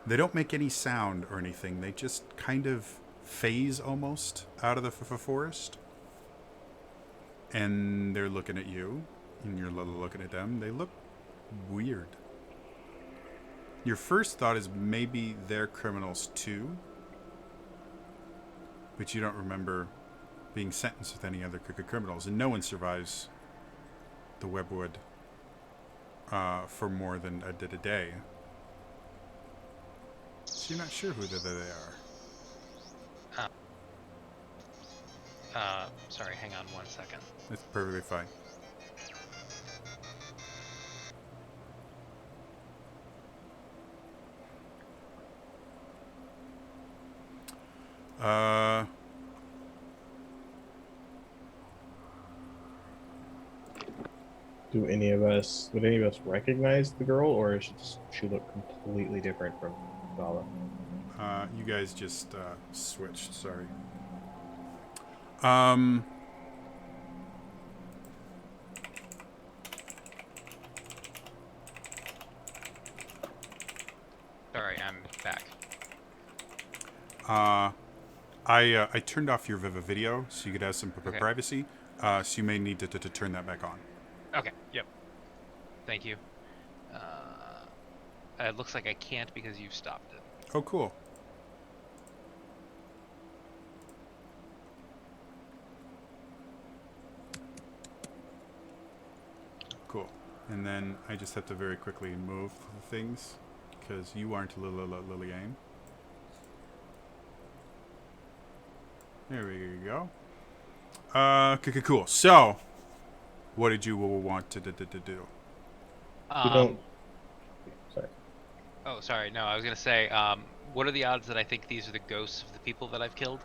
Speaker 1: They don't make any sound or anything. They just kind of phase almost out of the forest. And they're looking at you, and you're looking at them. They look weird. Your first thought is maybe they're criminals too, but you don't remember being sentenced with any other criminals, and no one survives the Webwood for more than a day. So you're not sure who they are.
Speaker 3: Sorry, hang on 1 second.
Speaker 1: It's perfectly fine.
Speaker 2: Would any of us recognize the girl, or is she look completely different from Vala?
Speaker 1: You guys just switched. Sorry.
Speaker 3: Sorry, I'm back.
Speaker 1: I turned off your Viva video so you could have some
Speaker 3: Okay.
Speaker 1: privacy. So you may need to turn that back on.
Speaker 3: Okay, yep. Thank you. It looks like I can't because you've stopped it.
Speaker 1: Oh, cool. Cool. And then I just have to very quickly move things because you aren't Lillian. There we go. Cool. So, what did you want to do?
Speaker 2: We don't. Sorry.
Speaker 3: Oh, sorry. No, I was gonna say, what are the odds that I think these are the ghosts of the people that I've killed?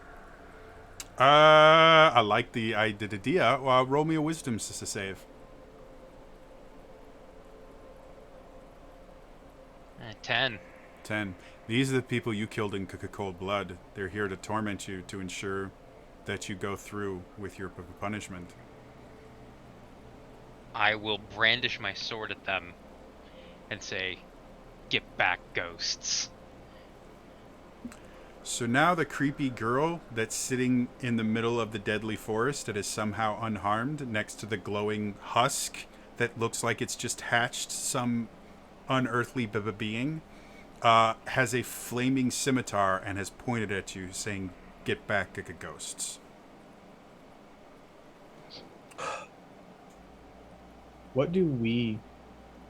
Speaker 1: I like the idea. Roll me a wisdom to save.
Speaker 3: 10.
Speaker 1: 10. These are the people you killed in cold blood. They're here to torment you to ensure that you go through with your punishment.
Speaker 3: I will brandish my sword at them and say, "Get back, ghosts."
Speaker 1: So now the creepy girl that's sitting in the middle of the deadly forest that is somehow unharmed next to the glowing husk that looks like it's just hatched some unearthly being has a flaming scimitar and has pointed at you saying, "Get back, ghosts."
Speaker 2: What do we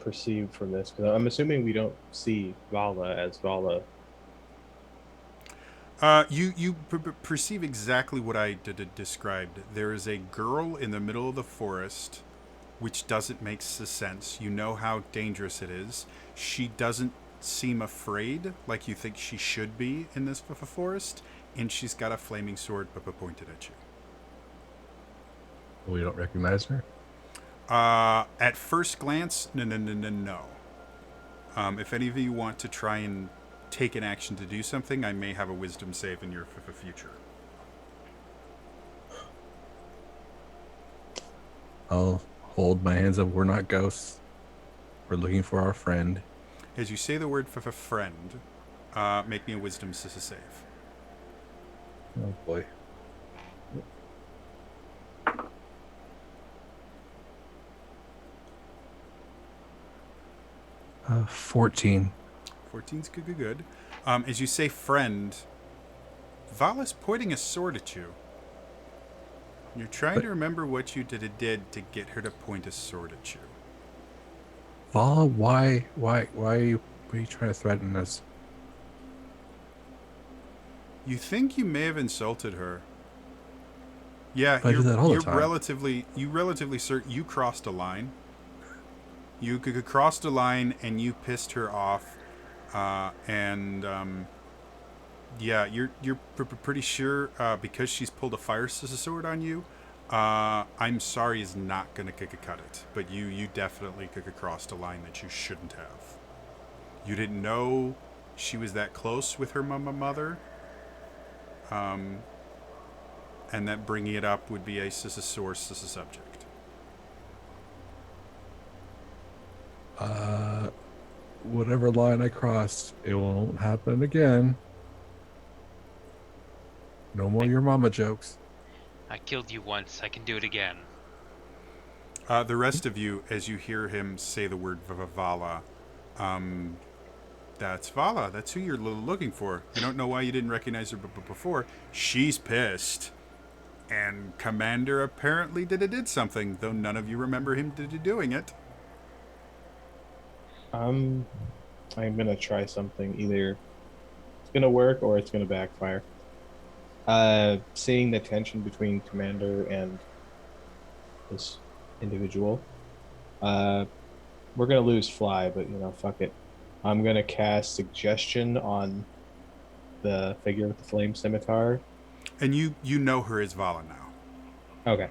Speaker 2: perceive from this? Because I'm assuming we don't see Vala as Vala.
Speaker 1: You perceive exactly what I described. There is a girl in the middle of the forest, which doesn't make sense. You know how dangerous it is. She doesn't seem afraid like you think she should be in this forest, and she's got a flaming sword pointed at you.
Speaker 6: We don't recognize her.
Speaker 1: At first glance, no. If any of you want to try and take an action to do something, I may have a wisdom save in your future.
Speaker 6: I'll hold my hands up. We're not ghosts. We're looking for our friend.
Speaker 1: As you say the word friend, make me a wisdom save.
Speaker 6: Oh boy. 14.
Speaker 1: 14's good. As you say friend, Vala's pointing a sword at you. You're trying to remember what you did to get her to point a sword at you.
Speaker 6: Vala, why are you trying to threaten us?
Speaker 1: You think you may have insulted her. Yeah,
Speaker 6: I do that all the time.
Speaker 1: You relatively certain you crossed a line. You could crossed a line and you pissed her off, yeah, you're pretty sure because she's pulled a fire sword on you. I'm sorry is not gonna cut it, but you definitely crossed a line that you shouldn't have. You didn't know she was that close with her mother, and that bringing it up would be a source as a subject.
Speaker 6: Whatever line I crossed, it won't happen again. No more your mama jokes.
Speaker 3: I killed you once. I can do it again.
Speaker 1: The rest of you, as you hear him say the word Vala, that's Vala. That's who you're looking for. You don't know why you didn't recognize her before. She's pissed. And Commander apparently did something, though none of you remember him doing it.
Speaker 2: I'm gonna try something. Either it's gonna work or it's gonna backfire. Seeing the tension between Commander and this individual, we're gonna lose Fly, but fuck it. I'm gonna cast Suggestion on the figure with the flame scimitar.
Speaker 1: And you know her as Vala now.
Speaker 2: Okay.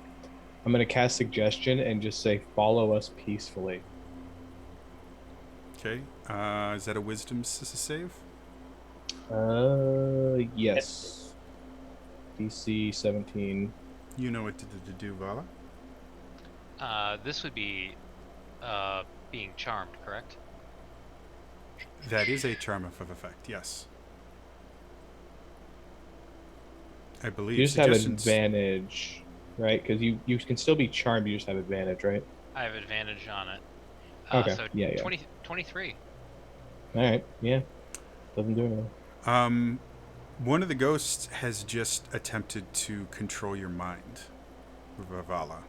Speaker 2: I'm gonna cast Suggestion and just say, "Follow us peacefully."
Speaker 1: Okay. Is that a Wisdom save?
Speaker 2: Yes. DC 17.
Speaker 1: You know what to do, Vala.
Speaker 3: This would be being charmed, correct?
Speaker 1: That is a charm of effect, yes. I believe
Speaker 2: You just have
Speaker 1: suggestions.
Speaker 2: advantage, right? Because you can still be charmed. You just have advantage, right?
Speaker 3: I have advantage on it.
Speaker 2: Okay.
Speaker 3: So
Speaker 2: Yeah.
Speaker 3: 23.
Speaker 2: All right. Yeah. Doesn't do anything.
Speaker 1: One of the ghosts has just attempted to control your mind, Vala.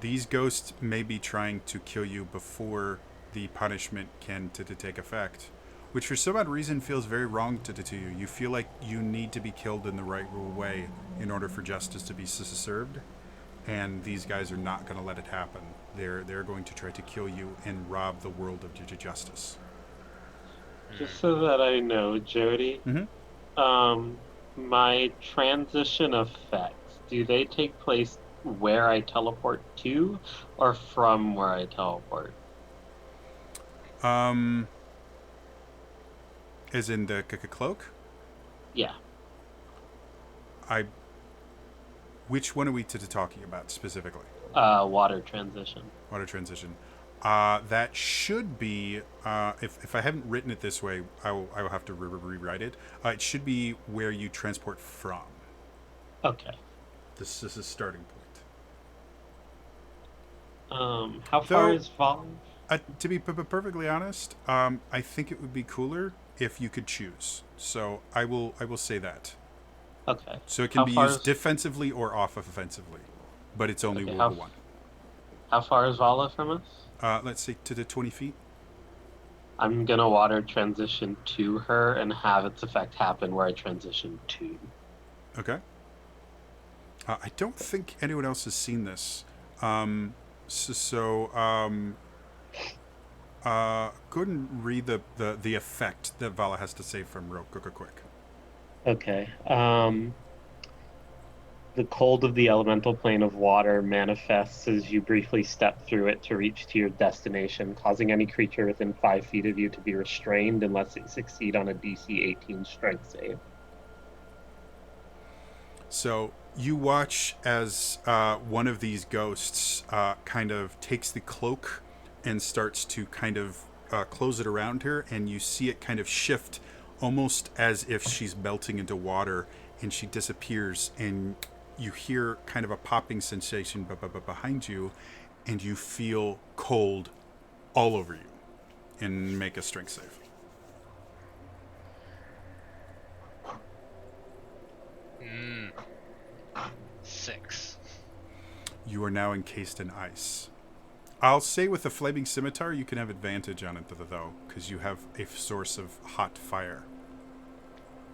Speaker 1: These ghosts may be trying to kill you before the punishment can to take effect, which for some odd reason feels very wrong to you. You feel like you need to be killed in the right way in order for justice to be served, and these guys are not going to let it happen. They're going to try to kill you and rob the world of justice.
Speaker 5: Just so that I know, Jody, my transition effects, do they take place where I teleport to or from where I teleport?
Speaker 1: As in the cloak?
Speaker 5: Yeah.
Speaker 1: Which one are we talking about specifically?
Speaker 5: Water transition.
Speaker 1: Water transition. That should be, if I haven't written it this way, I will have to rewrite it. It should be where you transport from.
Speaker 5: Okay.
Speaker 1: This is a starting point.
Speaker 5: How far is Vala?
Speaker 1: To be perfectly honest, I think it would be cooler if you could choose. So I will say that.
Speaker 5: Okay.
Speaker 1: So it can be used defensively or offensively, but it's only one.
Speaker 5: How far is Vala from us?
Speaker 1: Let's say to the 20 feet.
Speaker 5: I'm gonna water transition to her and have its effect happen where I transition to.
Speaker 1: Okay. I don't think anyone else has seen this. Go ahead and read the effect that Vala has to say from real quick.
Speaker 5: Okay. The cold of the elemental plane of water manifests as you briefly step through it to reach to your destination, causing any creature within 5 feet of you to be restrained unless it succeed on a DC 18 strength save.
Speaker 1: So you watch as one of these ghosts kind of takes the cloak and starts to kind of close it around her, and you see it kind of shift almost as if she's melting into water, and she disappears, and you hear kind of a popping sensation behind you, and you feel cold all over you. And make a strength save.
Speaker 3: Mm. 6.
Speaker 1: You are now encased in ice. I'll say with the flaming scimitar, you can have advantage on it, though, because you have a source of hot fire.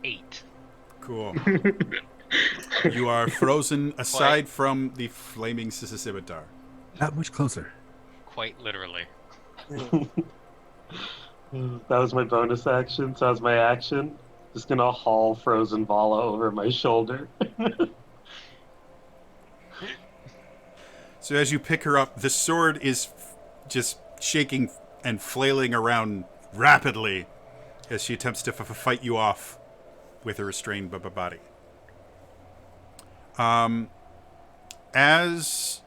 Speaker 3: 8.
Speaker 1: Cool. You are frozen aside from the flaming scimitar.
Speaker 6: Not much closer.
Speaker 3: Quite literally.
Speaker 5: That was my bonus action, so as my action, just gonna haul frozen Vala over my shoulder.
Speaker 1: So as you pick her up, the sword is just shaking and flailing around rapidly as she attempts to fight you off with a restrained body. As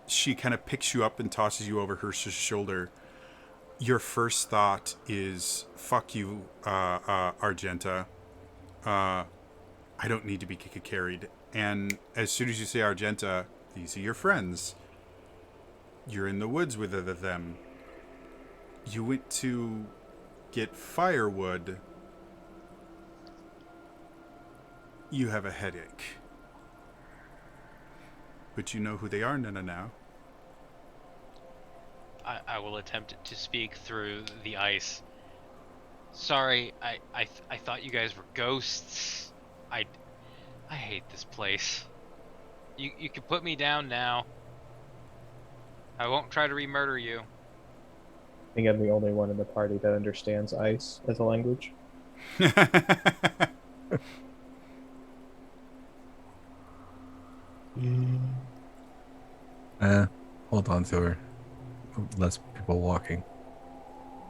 Speaker 1: she kind of picks you up and tosses you over her shoulder, your first thought is, fuck you, Argenta. I don't need to be carried. And as soon as you say Argenta, these are your friends. You're in the woods with them. You went to get firewood. You have a headache. But you know who they are, Nana, now.
Speaker 3: I will attempt to speak through the ice. Sorry, I thought you guys were ghosts. I hate this place. You can put me down now. I won't try to re-murder you.
Speaker 2: I think I'm the only one in the party that understands ice as a language.
Speaker 6: Hold on to her. Less people walking.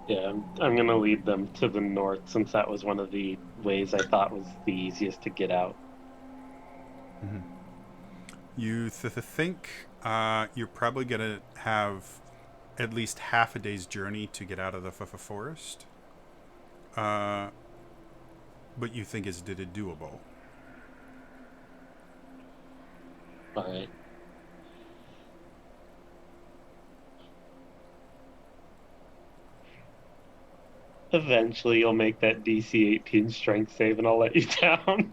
Speaker 5: Yeah, I'm gonna lead them to the north since that was one of the ways I thought was the easiest to get out.
Speaker 1: You think you're probably going to have at least half a day's journey to get out of the forest. But you think it's doable.
Speaker 5: All right. Eventually, you'll make that DC 18 strength save, and I'll let you down.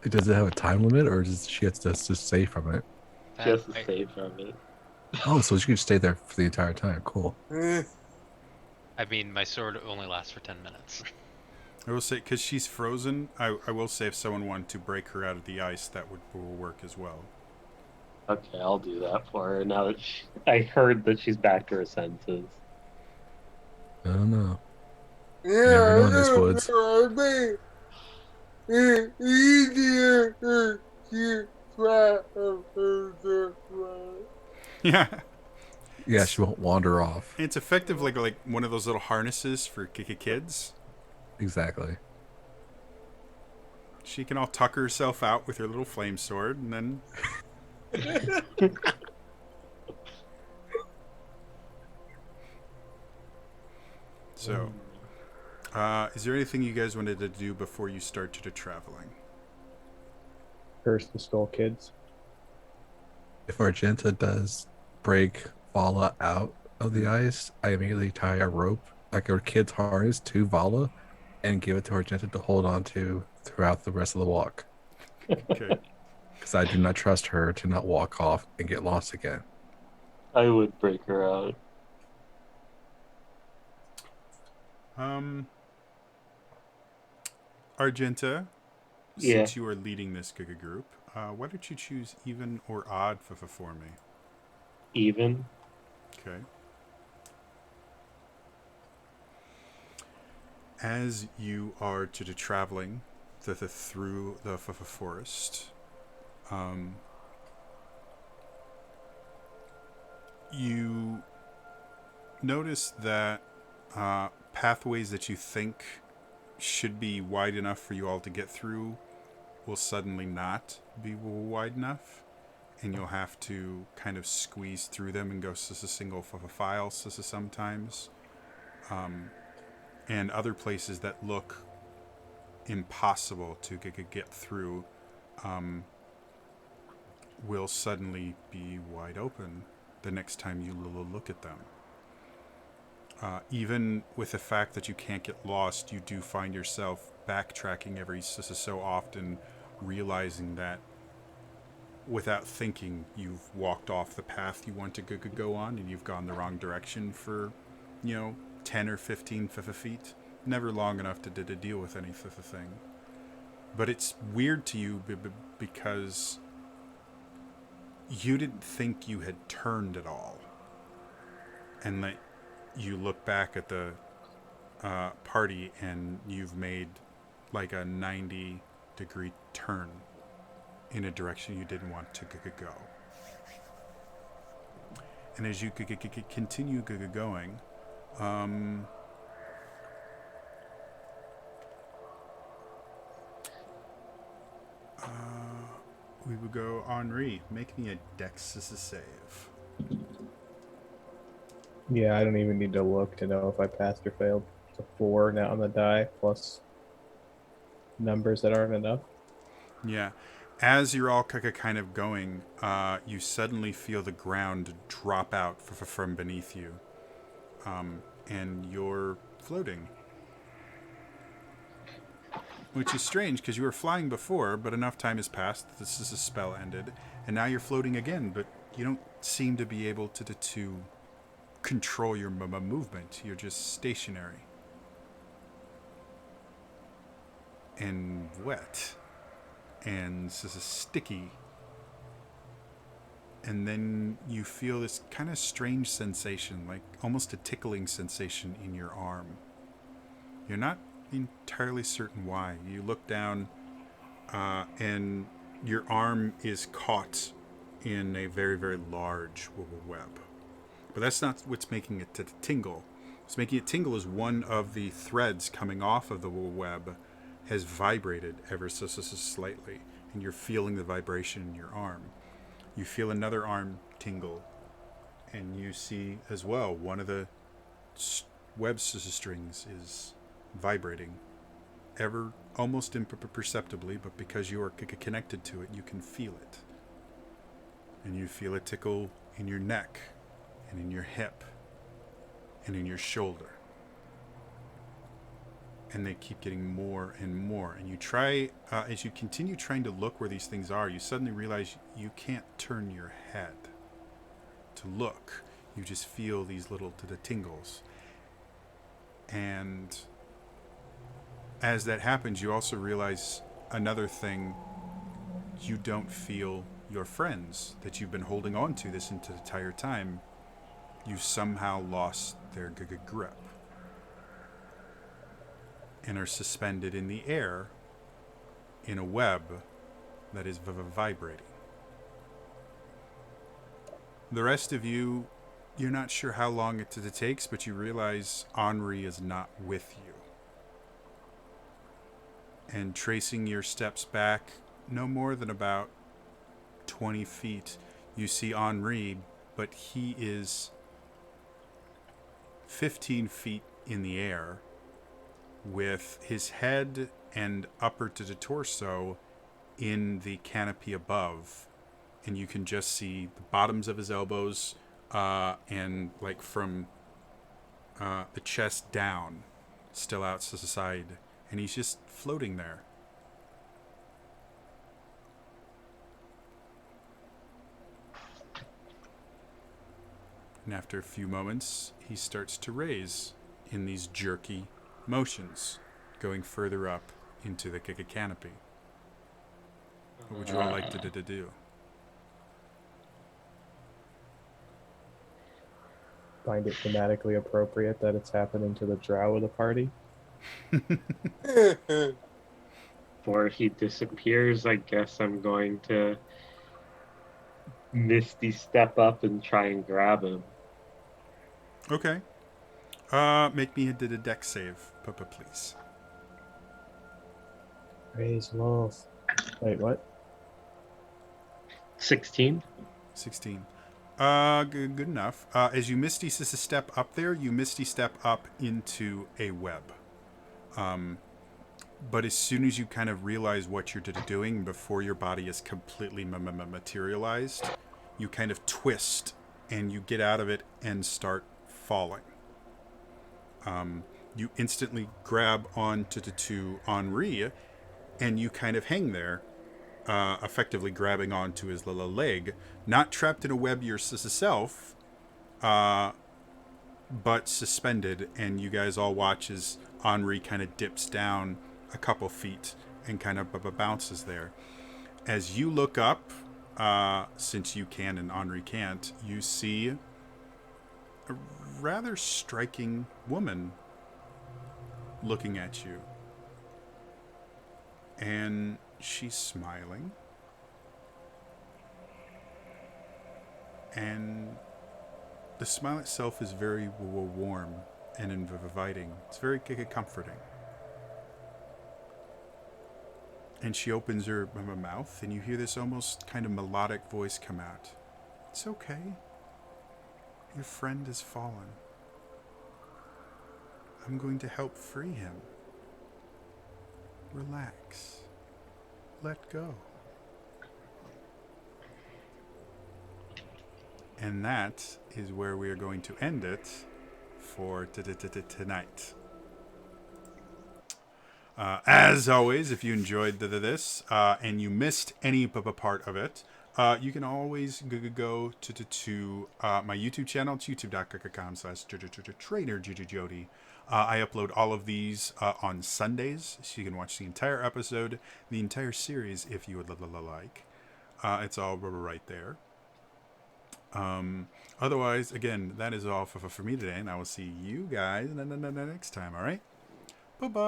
Speaker 6: Does it have a time limit, or does she have to just save from it?
Speaker 5: Just to
Speaker 3: I-
Speaker 5: save from it.
Speaker 6: Oh, so she can stay there for the entire time. Cool.
Speaker 3: I mean, my sword only lasts for 10 minutes.
Speaker 1: I will say, because she's frozen, I will say if someone wanted to break her out of the ice, that will work as well.
Speaker 5: Okay, I'll do that for her. Now that I heard that she's back to her senses.
Speaker 6: I don't know.
Speaker 4: Yeah,
Speaker 6: never know in
Speaker 4: I
Speaker 6: these
Speaker 4: don't
Speaker 6: woods.
Speaker 4: know. I mean, it's easier to keep track of her this way.
Speaker 1: Yeah.
Speaker 6: Yeah, she won't wander off.
Speaker 1: It's effective like one of those little harnesses for kids.
Speaker 6: Exactly.
Speaker 1: She can all tuck herself out with her little flame sword, and then so. Is there anything you guys wanted to do before you start to traveling?
Speaker 2: Curse the Skull Kids.
Speaker 6: If Argenta does break Vala out of the ice, I immediately tie a rope, like a kid's harness, to Vala and give it to Argenta to hold on to throughout the rest of the walk.
Speaker 1: Okay.
Speaker 6: Because I do not trust her to not walk off and get lost again.
Speaker 5: I would break her out.
Speaker 1: Argenta,
Speaker 5: Yeah.
Speaker 1: since you are leading this group, why don't you choose even or odd for me?
Speaker 5: Even.
Speaker 1: Okay. As you are traveling through the forest, you notice that pathways that you think should be wide enough for you all to get through will suddenly not be wide enough, and you'll have to kind of squeeze through them and go single file sometimes. And other places that look impossible to get through will suddenly be wide open the next time you look at them. Even with the fact that you can't get lost, you do find yourself backtracking every so often, realizing that without thinking, you've walked off the path you want to go on, and you've gone the wrong direction for, 10 or 15 feet. Never long enough to deal with anything. But it's weird to you because you didn't think you had turned at all. And that you look back at the party and you've made like a 90-degree turn in a direction you didn't want to go. And as you continue going, we would go Henri. Make me a Dex save.
Speaker 2: Yeah, I don't even need to look to know if I passed or failed. It's a 4 now on the die, plus numbers that aren't enough.
Speaker 1: Yeah. As you're all kind of going, you suddenly feel the ground drop out from beneath you. And you're floating. which is strange because you were flying before, but enough time has passed. This is a spell ended, and now you're floating again, but you don't seem to be able to control your movement. You're just stationary and wet and this is sticky. And then you feel this kind of strange sensation, like almost a tickling sensation in your arm. You're not entirely certain why. You look down, and your arm is caught in a very, very large web. But that's not what's making it tingle. What's making it tingle is one of the threads coming off of the web has vibrated ever so slightly, and you're feeling the vibration in your arm. You feel another arm tingle, and you see as well one of the web strings is vibrating, ever almost imperceptibly, but because you are connected to it, you can feel it. And you feel a tickle in your neck, and in your hip, and in your shoulder. And they keep getting more and more. And you try, as you continue trying to look where these things are, you suddenly realize you can't turn your head to look. You just feel these little tingles. And as that happens, you also realize another thing. You don't feel your friends that you've been holding on to this entire time. You somehow lost their grip and are suspended in the air in a web that is vibrating. The rest of you, you're not sure how long it takes, but you realize Henri is not with you. And tracing your steps back no more than about 20 feet, you see Henri, but he is 15 feet in the air, with his head and upper to the torso in the canopy above, and you can just see the bottoms of his elbows, and like from the chest down, still out to the side, and he's just floating there. And after a few moments, he starts to raise in these jerky motions, going further up into the canopy. What would you all like to do?
Speaker 2: Find it thematically appropriate that it's happening to the drow of the party.
Speaker 5: Before he disappears, I guess I'm going to Misty step up and try and grab him.
Speaker 1: Okay. Make me a dex save, Papa, please.
Speaker 2: Raise wolf. Wait, what?
Speaker 5: 16.
Speaker 1: 16. Good enough. As you misty step up there, you misty step up into a web. But as soon as you kind of realize what you're doing, before your body is completely materialized, you kind of twist and you get out of it and start falling. You instantly grab onto Henri, and you kind of hang there, effectively grabbing onto his little leg, not trapped in a web yourself, but suspended, and you guys all watch as Henri kind of dips down a couple feet and kind of bounces there. As you look up, since you can and Henri can't, you see a rather striking woman looking at you. And she's smiling. And the smile itself is very warm and inviting. It's very comforting. And she opens her mouth, and you hear this almost kind of melodic voice come out. It's okay. Your friend has fallen. I'm going to help free him. Relax. Let go. And that is where we are going to end it for tonight. As always, if you enjoyed this and you missed any part of it, you can always go to my YouTube channel. It's youtube.com/trainer I upload all of these on Sundays, so you can watch the entire episode, the entire series if you would like. It's all right there. Otherwise, again, that is all for me today, and I will see you guys next time, all right? Bye-bye.